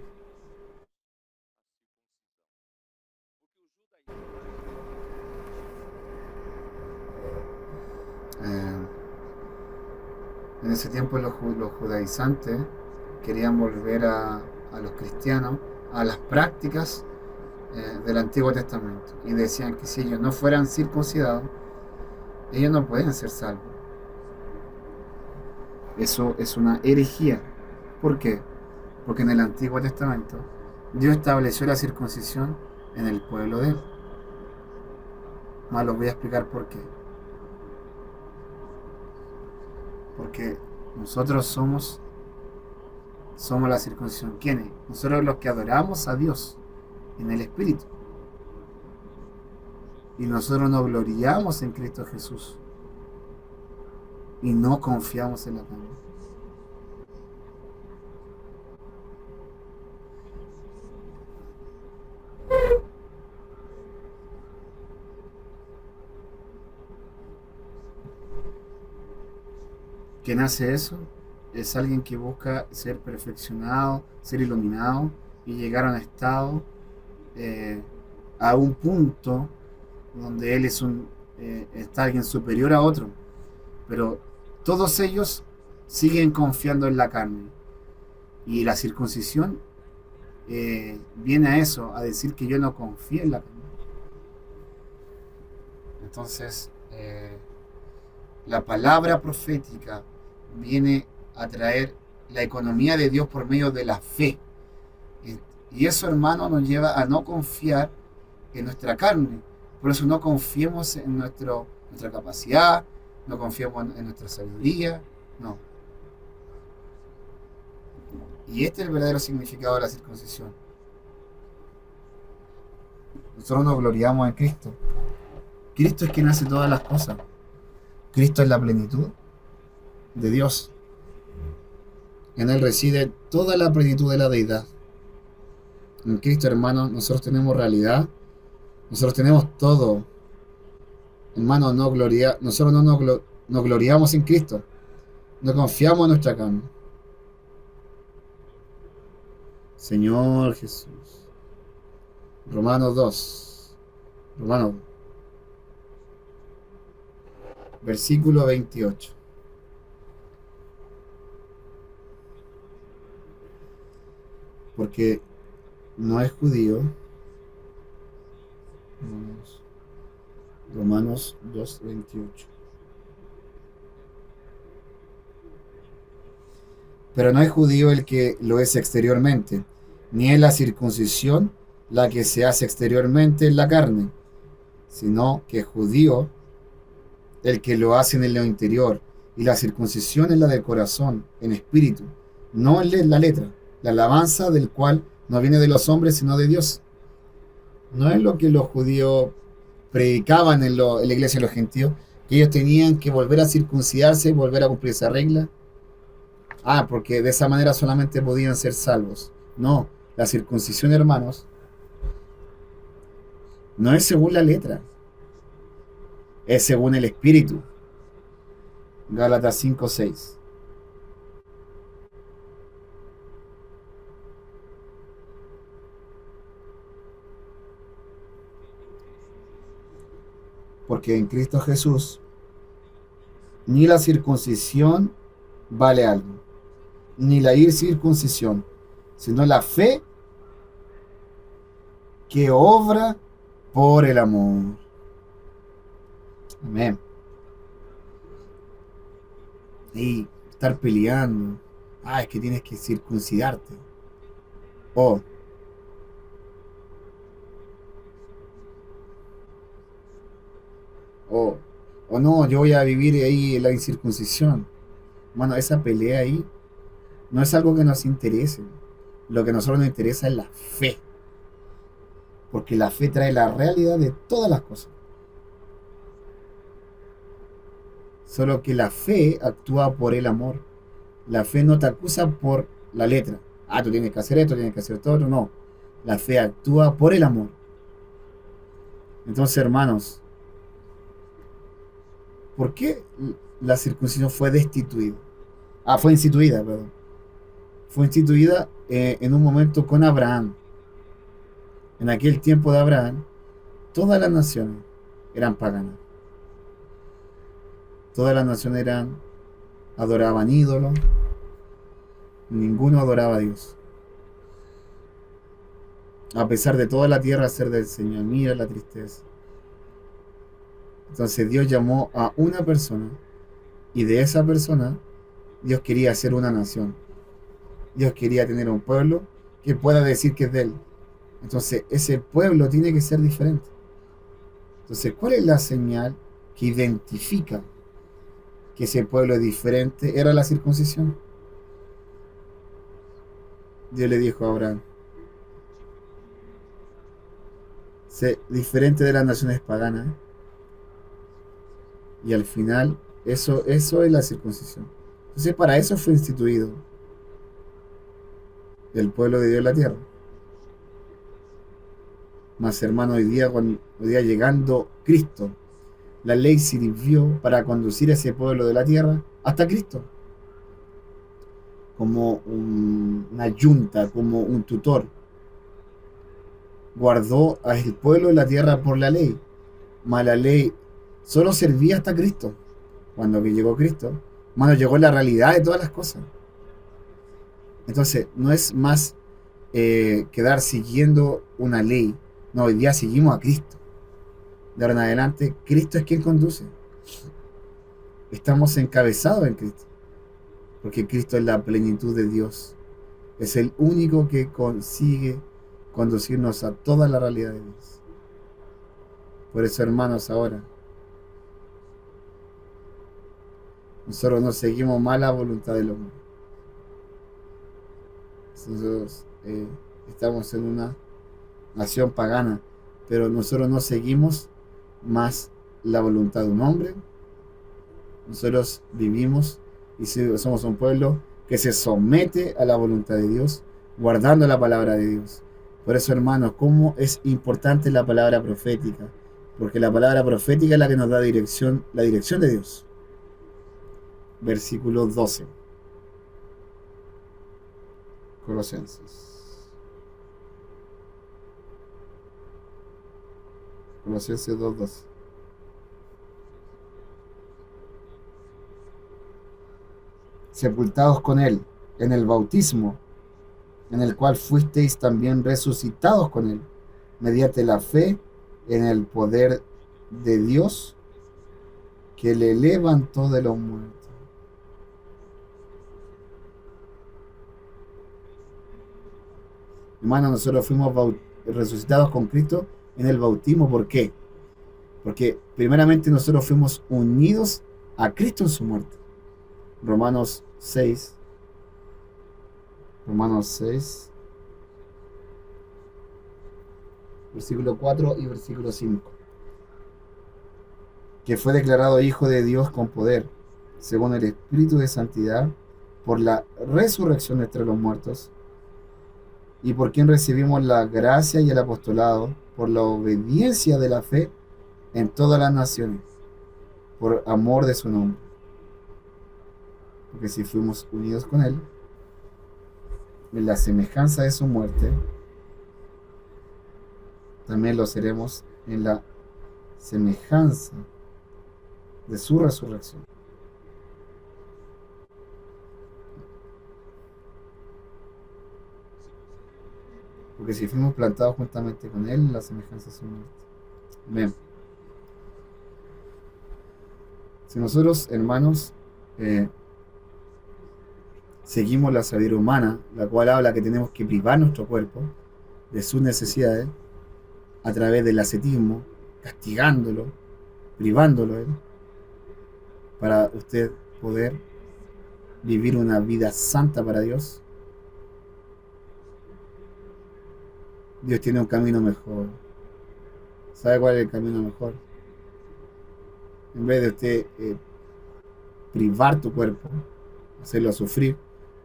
en ese tiempo los judaizantes querían volver a los cristianos a las prácticas del Antiguo Testamento y decían que si ellos no fueran circuncidados, ellos no pueden ser salvos. Eso es una herejía. ¿Por qué? Porque en el Antiguo Testamento Dios estableció la circuncisión en el pueblo de él. Más los voy a explicar por qué. Porque nosotros somos la circuncisión. ¿Quiénes? Nosotros los que adoramos a Dios en el Espíritu. Y nosotros nos gloriamos en Cristo Jesús. Y no confiamos en la carne. ¿Quién hace eso? Es alguien que busca ser perfeccionado, ser iluminado y llegar a un estado, a un punto donde él está alguien superior a otro. Pero todos ellos siguen confiando en la carne. Y la circuncisión viene a eso, a decir que yo no confío en la carne. Entonces, la palabra profética viene a traer la economía de Dios por medio de la fe. Y eso, hermano, nos lleva a no confiar en nuestra carne. Por eso no confiemos en nuestra capacidad, no confiemos en nuestra sabiduría, no. Y este es el verdadero significado de la circuncisión. Nosotros nos gloriamos en Cristo. Cristo es quien hace todas las cosas. Cristo es la plenitud de Dios. En Él reside toda la plenitud de la deidad. En Cristo, hermano, nosotros tenemos realidad. Nosotros tenemos todo. Hermano, nosotros no nos gloriamos en Cristo. No confiamos en nuestra carne. Señor Jesús. Romanos 2. Romanos 2. Versículo 28. Porque no es judío. Romanos 2, 28. Pero no es judío el que lo es exteriormente, ni es la circuncisión la que se hace exteriormente en la carne, sino que es judío el que lo hace en lo interior, y la circuncisión es la del corazón, en espíritu, no en la letra, la alabanza del cual no viene de los hombres, sino de Dios. No es lo que los judíos predicaban en la iglesia de los gentiles, que ellos tenían que volver a circuncidarse, volver a cumplir esa regla. Porque de esa manera solamente podían ser salvos. No, la circuncisión, hermanos, no es según la letra, es según el espíritu. Gálatas 5, 6. Porque en Cristo Jesús ni la circuncisión vale algo, ni la incircuncisión, sino la fe que obra por el amor. Amén. Y estar peleando. Es que tienes que circuncidarte. O no, yo voy a vivir ahí la incircuncisión. Bueno, esa pelea ahí no es algo que nos interese. Lo que a nosotros nos interesa es la fe. Porque la fe trae la realidad de todas las cosas. Solo que la fe actúa por el amor. La fe no te acusa por la letra. Tú tienes que hacer esto, tienes que hacer todo. No. La fe actúa por el amor. Entonces, hermanos, ¿por qué la circuncisión fue destituida? Fue instituida, perdón. Fue instituida en un momento con Abraham. En aquel tiempo de Abraham, todas las naciones eran paganas. Todas las naciones adoraban ídolos. Ninguno adoraba a Dios. A pesar de toda la tierra ser del Señor. Mira la tristeza. Entonces Dios llamó a una persona, y de esa persona Dios quería hacer una nación. Dios quería tener un pueblo que pueda decir que es de Él. Entonces ese pueblo tiene que ser diferente. Entonces, ¿cuál es la señal que identifica que ese pueblo es diferente? Era la circuncisión. Dios le dijo a Abraham: sé diferente de las naciones paganas. Y al final, eso es la circuncisión. Entonces, para eso fue instituido el pueblo de Dios en la tierra. Más, hermano, hoy día llegando Cristo, la ley sirvió para conducir a ese pueblo de la tierra hasta Cristo. Como una yunta, como un tutor. Guardó al pueblo de la tierra por la ley. Mas la ley solo servía hasta Cristo. Cuando llegó Cristo, Hermano, llegó la realidad de todas las cosas. Entonces, no es más quedar siguiendo una ley. No, hoy día seguimos a Cristo. De ahora en adelante, Cristo es quien conduce. Estamos encabezados en Cristo. Porque Cristo es la plenitud de Dios. Es el único que consigue conducirnos a toda la realidad de Dios. Por eso, hermanos, ahora nosotros no seguimos más la voluntad del hombre. Nosotros estamos en una nación pagana, pero nosotros no seguimos más la voluntad de un hombre. Nosotros vivimos y somos un pueblo que se somete a la voluntad de Dios, guardando la palabra de Dios. Por eso, hermanos, cómo es importante la palabra profética, porque la palabra profética es la que nos da dirección, la dirección de Dios. Versículo 12. Colosenses 2:12. Sepultados con él en el bautismo, en el cual fuisteis también resucitados con él, mediante la fe en el poder de Dios que le levantó de los muertos. Hermanos, nosotros fuimos resucitados con Cristo en el bautismo. ¿Por qué? Porque primeramente nosotros fuimos unidos a Cristo en su muerte. Romanos 6, versículo 4 y versículo 5. Que fue declarado Hijo de Dios con poder, según el Espíritu de Santidad, por la resurrección entre los muertos, y por quien recibimos la gracia y el apostolado, por la obediencia de la fe en todas las naciones, por amor de su nombre. Porque si fuimos unidos con Él, en la semejanza de su muerte, también lo seremos en la semejanza de su resurrección. Porque si fuimos plantados juntamente con Él, en la semejanza de su muerte. Amén. Si nosotros, hermanos, seguimos la sabiduría humana, la cual habla que tenemos que privar nuestro cuerpo de sus necesidades a través del ascetismo, castigándolo, privándolo a él, para usted poder vivir una vida santa para Dios. Dios tiene un camino mejor. ¿Sabe cuál es el camino mejor? En vez de usted privar tu cuerpo, hacerlo sufrir,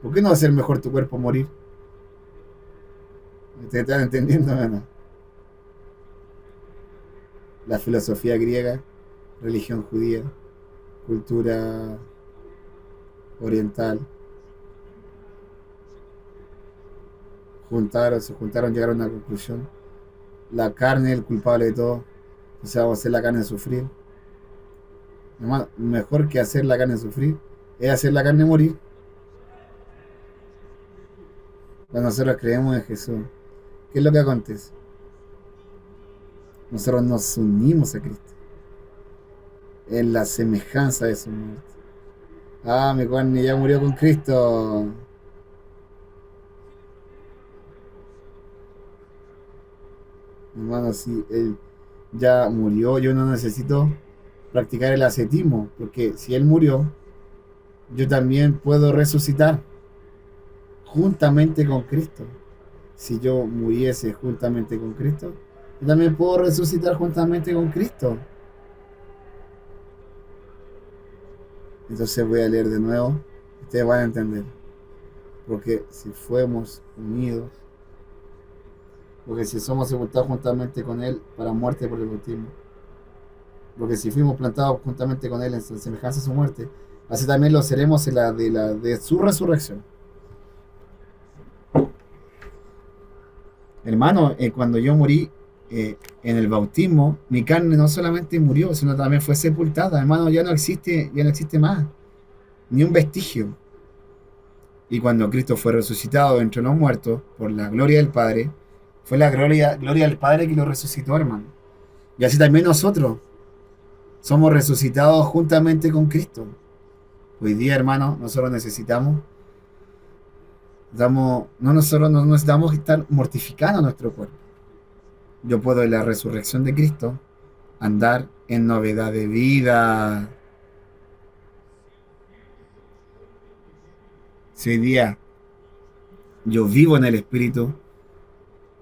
¿por qué no hacer mejor tu cuerpo morir? ¿Ustedes están entendiendo, hermano? La filosofía griega, religión judía, cultura oriental, se juntaron, llegaron a una conclusión. La carne es el culpable de todo. O sea, vamos a hacer la carne sufrir. Hermano, mejor que hacer la carne sufrir es hacer la carne morir. Cuando nosotros creemos en Jesús, ¿qué es lo que acontece? Nosotros nos unimos a Cristo en la semejanza de su muerte. Ah, mi carne ya murió con Cristo. Hermano, si Él ya murió, yo no necesito practicar el ascetismo, porque si Él murió, yo también puedo resucitar juntamente con Cristo. Si yo muriese juntamente con Cristo, yo también puedo resucitar juntamente con Cristo. Entonces voy a leer de nuevo, ustedes van a entender. Porque si fuimos unidos, porque si somos sepultados juntamente con Él para muerte por el bautismo, porque si fuimos plantados juntamente con Él en semejanza de su muerte, así también lo seremos en la de su resurrección. Hermano, cuando yo morí en el bautismo, mi carne no solamente murió, sino también fue sepultada. Hermano, ya no existe más. ni un vestigio. Y cuando Cristo fue resucitado entre los muertos por la gloria del Padre, fue la gloria del Padre que lo resucitó, hermano. Y así también nosotros somos resucitados juntamente con Cristo. Hoy día, hermano, nosotros nosotros no necesitamos estar mortificando nuestro cuerpo. Yo puedo en la resurrección de Cristo andar en novedad de vida. Si hoy día yo vivo en el Espíritu,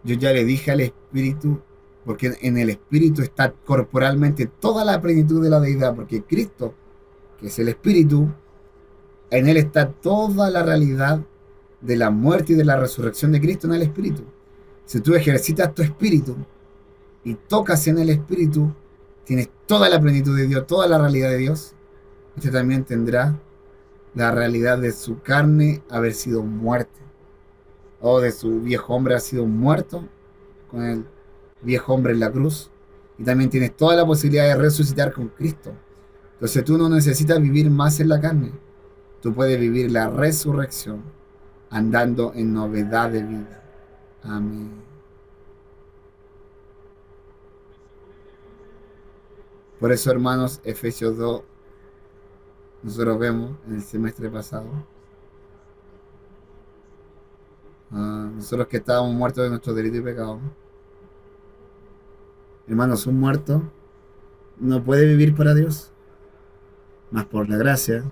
yo ya le dije al Espíritu, porque en el Espíritu está corporalmente toda la plenitud de la deidad, porque Cristo, que es el Espíritu, en él está toda la realidad de la muerte y de la resurrección de Cristo en el Espíritu. Si tú ejercitas tu Espíritu y tocas en el Espíritu, tienes toda la plenitud de Dios, toda la realidad de Dios. Usted también tendrá la realidad de su carne haber sido muerta, o de su viejo hombre haber sido muerto con el viejo hombre en la cruz. Y también tienes toda la posibilidad de resucitar con Cristo. Entonces tú no necesitas vivir más en la carne. Tú puedes vivir la resurrección andando en novedad de vida. Amén. Por eso, hermanos, Efesios 2, nosotros vemos en el semestre pasado, nosotros que estábamos muertos de nuestro delito y pecado, hermanos, un muerto no puede vivir para Dios, mas por la gracia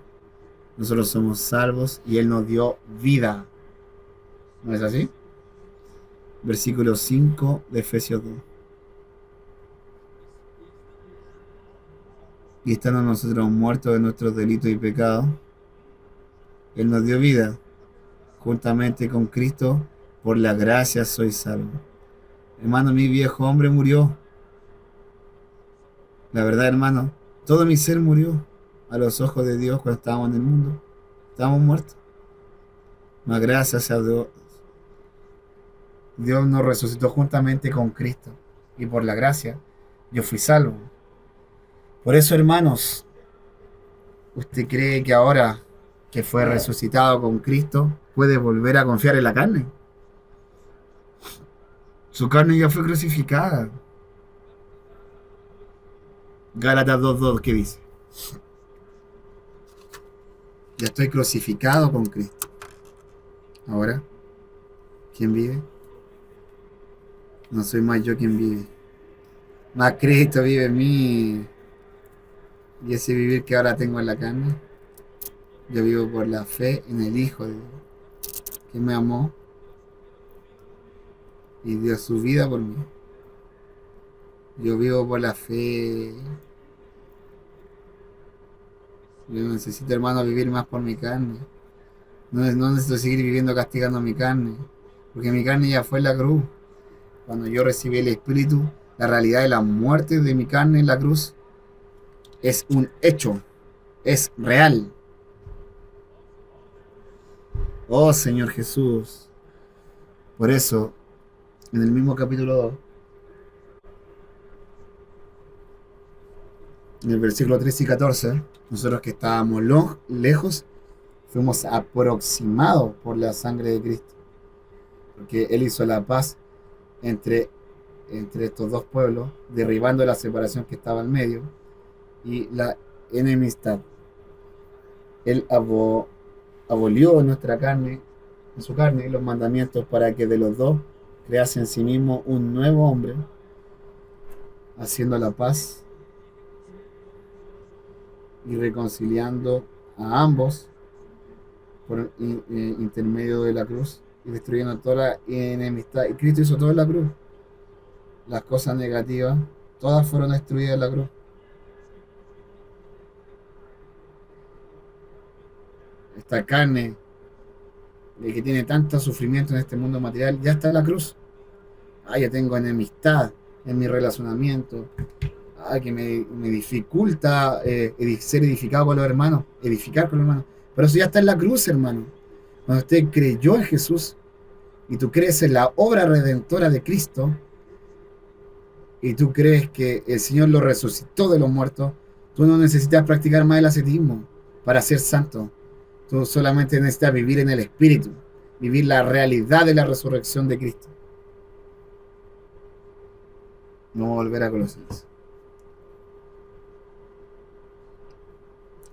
nosotros somos salvos y Él nos dio vida. ¿No es así? Versículo 5 de Efesios 2. Y estando nosotros muertos de nuestros delitos y pecados, Él nos dio vida. Juntamente con Cristo, por la gracia soy salvo. Hermano, mi viejo hombre murió. La verdad, hermano, todo mi ser murió a los ojos de Dios cuando estábamos en el mundo. Estábamos muertos. Mas gracias a Dios, Dios nos resucitó juntamente con Cristo. Y por la gracia, yo fui salvo. Por eso, hermanos, ¿usted cree que ahora que fue resucitado con Cristo puede volver a confiar en la carne? Su carne ya fue crucificada. Gálatas 2:2, ¿qué dice? Ya estoy crucificado con Cristo. Ahora, ¿quién vive? No soy más yo quien vive. Más Cristo vive en mí. Y ese vivir que ahora tengo en la carne, yo vivo por la fe en el Hijo de Dios, que me amó y dio su vida por mí. Yo vivo por la fe. Yo no necesito, hermano, vivir más por mi carne. No necesito seguir viviendo castigando mi carne, porque mi carne ya fue en la cruz. Cuando yo recibí el Espíritu, la realidad de la muerte de mi carne en la cruz es un hecho, es real. Oh Señor Jesús. Por eso, en el mismo capítulo 2, en el versículo 13 y 14, nosotros que estábamos lejos, fuimos aproximados por la sangre de Cristo. Porque Él hizo la paz entre estos dos pueblos, derribando la separación que estaba en medio y la enemistad. Él abolió en su carne, los mandamientos para que de los dos crease en sí mismo un nuevo hombre, haciendo la paz y reconciliando a ambos por intermedio de la cruz y destruyendo toda la enemistad. Y Cristo hizo todo en la cruz. Las cosas negativas, todas fueron destruidas en la cruz. Esta carne de que tiene tanto sufrimiento en este mundo material, ya está en la cruz. Ya tengo enemistad en mi relacionamiento. Que me dificulta ser edificado con los hermanos, edificar con los hermanos. Pero eso ya está en la cruz, hermano. Cuando usted creyó en Jesús y tú crees en la obra redentora de Cristo y tú crees que el Señor lo resucitó de los muertos, tú no necesitas practicar más el ascetismo para ser santo. Tú solamente necesitas vivir en el Espíritu, vivir la realidad de la resurrección de Cristo. No volver a Colosenses.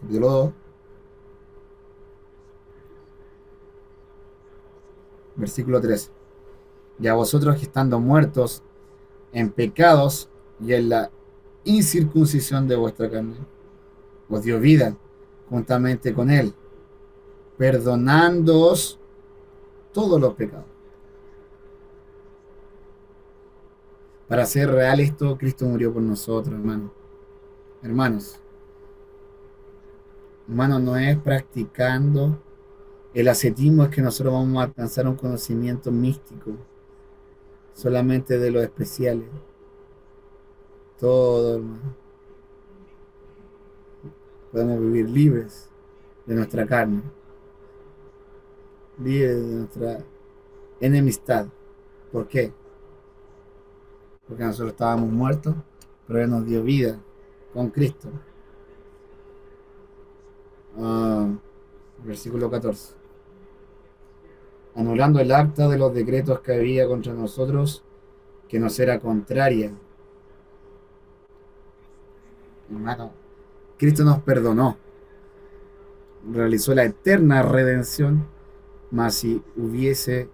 Capítulo 2, versículo 13. Y a vosotros que estando muertos en pecados y en la incircuncisión de vuestra carne, os dio vida juntamente con Él, perdonándoos todos los pecados. Para hacer real esto, Cristo murió por nosotros, hermanos. Hermanos, no es practicando el ascetismo es que nosotros vamos a alcanzar un conocimiento místico, solamente de los especiales. Todo, hermano. Podemos vivir libres de nuestra carne, libres de nuestra enemistad. ¿Por qué? Porque nosotros estábamos muertos, pero Él nos dio vida con Cristo. Versículo 14. Anulando el acta de los decretos que había contra nosotros, que nos era contraria. Hermano, Cristo nos perdonó, realizó la eterna redención, mas si hubiese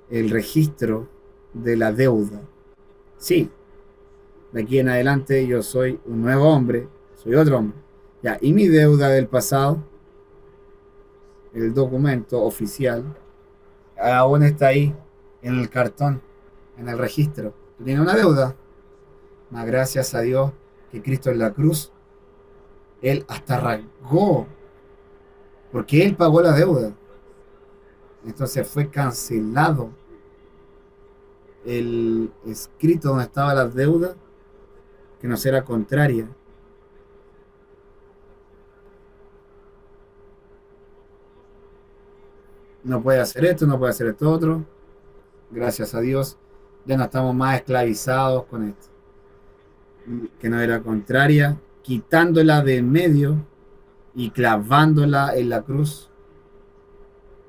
el registro de la deuda. Sí, de aquí en adelante yo soy un nuevo hombre, soy otro hombre. Ya, y mi deuda del pasado, el documento oficial, aún está ahí, en el cartón, en el registro. Tú tienes una deuda, mas gracias a Dios que Cristo en la cruz, Él hasta rasgó, porque Él pagó la deuda. Entonces fue cancelado el escrito donde estaba la deuda, que nos era contraria. No puede hacer esto, no puede hacer esto otro. Gracias a Dios, ya no estamos más esclavizados con esto. Que no era contraria, quitándola de en medio y clavándola en la cruz.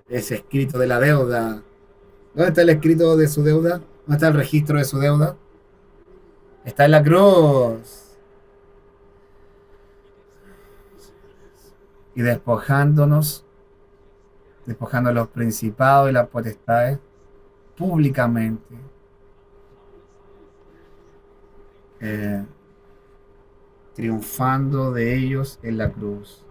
Ese escrito de la deuda. ¿Dónde está el escrito de su deuda? ¿Dónde está el registro de su deuda? Está en la cruz. Y despojando a los principados y las potestades públicamente. Triunfando de ellos en la cruz.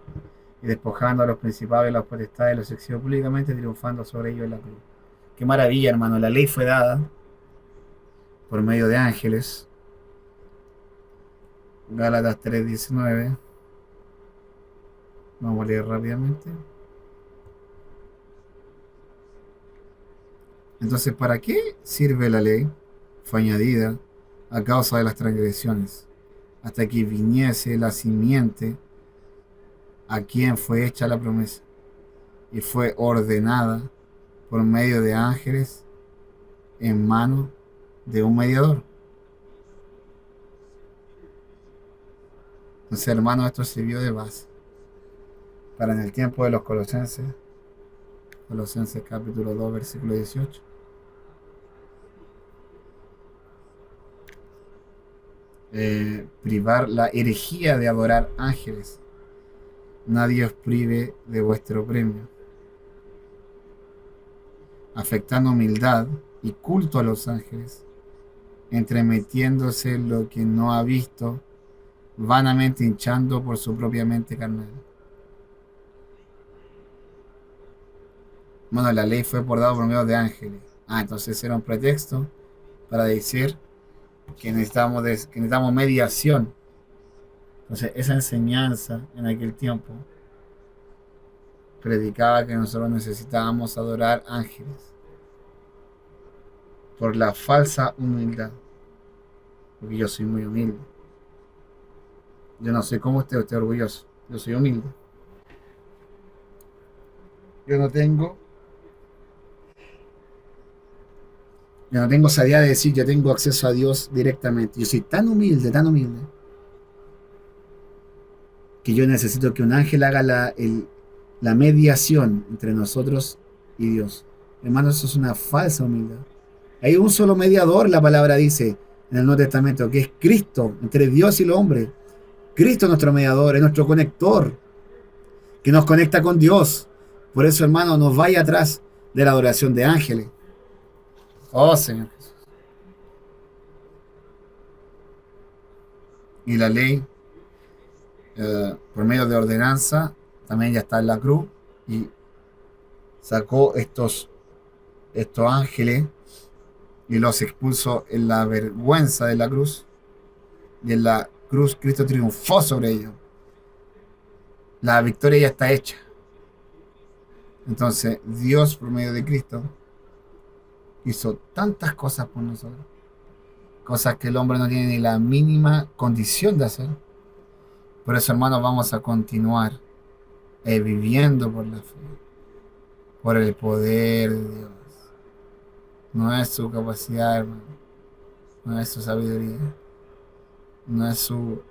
Y despojando a los principados y las potestades, los exhibió públicamente, triunfando sobre ellos en la cruz. Qué maravilla, hermano. La ley fue dada por medio de ángeles. Gálatas 3:19. Vamos a leer rápidamente. Entonces, ¿para qué sirve la ley? Fue añadida a causa de las transgresiones, hasta que viniese la simiente a quien fue hecha la promesa, y fue ordenada por medio de ángeles en mano de un mediador. Entonces, hermano, esto sirvió de base para en el tiempo de los Colosenses capítulo 2, versículo 18. Privar la herejía de adorar ángeles. Nadie os prive de vuestro premio, afectando humildad y culto a los ángeles, entremetiéndose en lo que no ha visto, vanamente hinchando por su propia mente carnal. Bueno, la ley fue dada por medio de ángeles. Entonces era un pretexto para decir que necesitamos mediación. Entonces esa enseñanza en aquel tiempo predicaba que nosotros necesitábamos adorar ángeles por la falsa humildad, porque yo soy muy humilde. Yo no soy como usted es orgulloso, yo soy humilde. Yo no tengo osadía de decir yo tengo acceso a Dios directamente. Yo soy tan humilde, que yo necesito que un ángel haga la mediación entre nosotros y Dios. Hermanos, eso es una falsa humildad. Hay un solo mediador, la palabra dice en el Nuevo Testamento, que es Cristo, entre Dios y el hombre. Cristo es nuestro mediador, es nuestro conector, que nos conecta con Dios. Por eso, hermano, nos vaya atrás de la adoración de ángeles. Oh, Señor Jesús. Y la ley, por medio de ordenanza, también ya está en la cruz y sacó estos ángeles y los expuso en la vergüenza de la cruz. Y en la cruz Cristo triunfó sobre ellos. La victoria ya está hecha. Entonces Dios por medio de Cristo hizo tantas cosas por nosotros. Cosas que el hombre no tiene ni la mínima condición de hacer. Por eso, hermanos, vamos a continuar viviendo por la fe, por el poder de Dios. No es su capacidad, hermano. No es su sabiduría. No es su,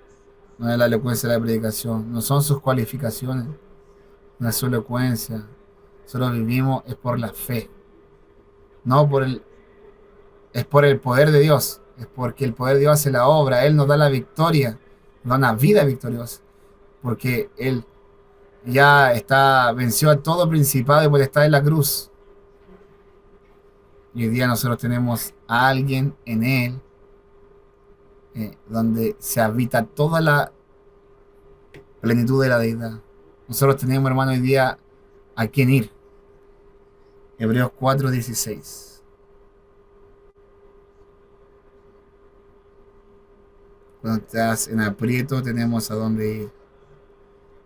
no es la elocuencia de la predicación. No son sus cualificaciones. No es su elocuencia. Solo vivimos es por la fe. No por el, es por el poder de Dios. Es porque el poder de Dios hace la obra. Él nos da la victoria. Nos da una vida victoriosa. Porque Él ya está, venció a todo principado y potestad en la cruz. Y hoy día nosotros tenemos a alguien en Él, donde se habita toda la plenitud de la deidad. Nosotros tenemos, hermano, hoy día a quien ir. Hebreos 4:16. Cuando estás en aprieto, tenemos a dónde ir.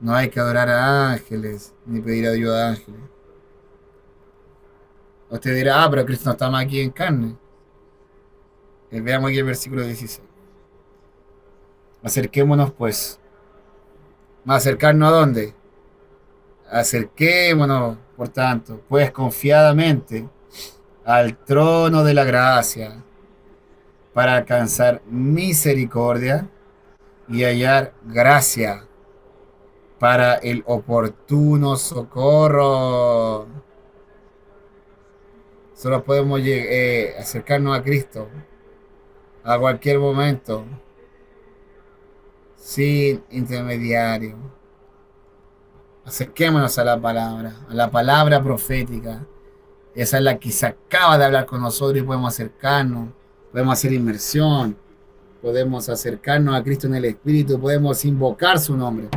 No hay que adorar a ángeles, ni pedir ayuda a ángeles. Usted dirá, pero Cristo no está más aquí en carne. Veamos aquí el versículo 16. Acerquémonos, pues. ¿Acercarnos a dónde? Acerquémonos, por tanto, pues confiadamente al trono de la gracia para alcanzar misericordia y hallar gracia para el oportuno socorro. Solo podemos acercarnos a Cristo a cualquier momento, sin intermediario. Acerquémonos a la palabra profética. Esa es la que se acaba de hablar con nosotros y podemos acercarnos, podemos hacer inmersión, podemos acercarnos a Cristo en el Espíritu, podemos invocar su nombre,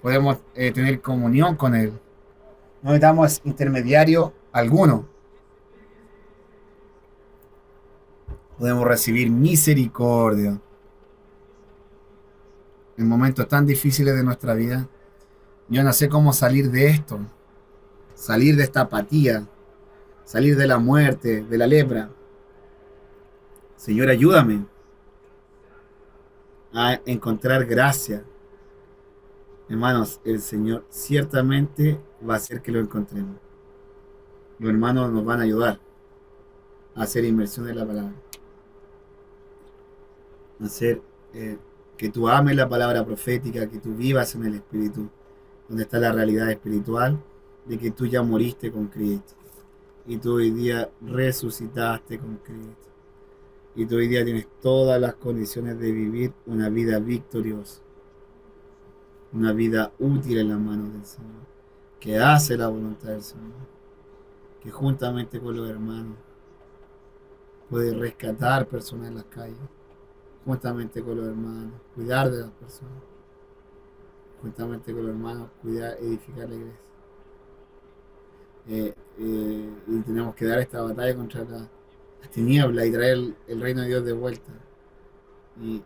podemos tener comunión con Él. No necesitamos intermediario alguno. Podemos recibir misericordia en momentos tan difíciles de nuestra vida. Yo no sé cómo salir de esto, salir de esta apatía, salir de la muerte, de la lepra. Señor, ayúdame a encontrar gracia. Hermanos, el Señor ciertamente va a hacer que lo encontremos. Los hermanos nos van a ayudar a hacer inmersión en la palabra. A hacer que tú ames la palabra profética, que tú vivas en el Espíritu, donde está la realidad espiritual de que tú ya moriste con Cristo. Y tú hoy día resucitaste con Cristo. Y tú hoy día tienes todas las condiciones de vivir una vida victoriosa. Una vida útil en las manos del Señor. Que hace la voluntad del Señor. Que juntamente con los hermanos puede rescatar personas en las calles. Juntamente con los hermanos, cuidar de las personas. Juntamente con los hermanos, cuidar, edificar la iglesia. Y tenemos que dar esta batalla contra las tinieblas y traer el reino de Dios de vuelta. Y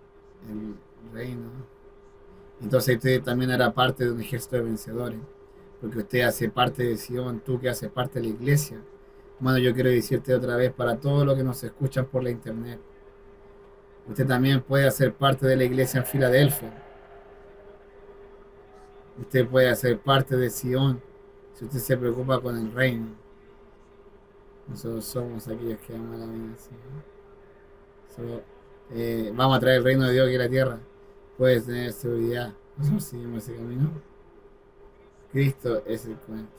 el reino. Entonces usted también hará parte de un ejército de vencedores. Porque usted hace parte de Sion, tú que haces parte de la iglesia. Bueno, yo quiero decirte otra vez para todos los que nos escuchan por la internet. Usted también puede hacer parte de la iglesia en Filadelfia. Usted puede hacer parte de Sion si usted se preocupa con el reino. Nosotros somos aquellos que aman la vida del Señor. Vamos a traer el reino de Dios aquí a la tierra. Puedes tener seguridad. Nosotros seguimos ese camino. Cristo es el cuento.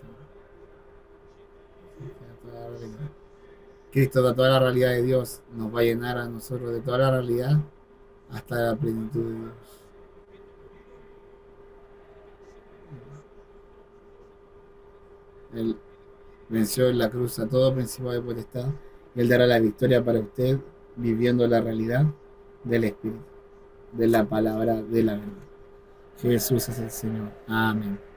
Cristo da toda la realidad de Dios, nos va a llenar a nosotros de toda la realidad hasta la plenitud de Dios. Él venció en la cruz a todo principio de potestad y Él dará la victoria para usted viviendo la realidad del Espíritu, de la palabra de la verdad. Jesús es el Señor. Amén.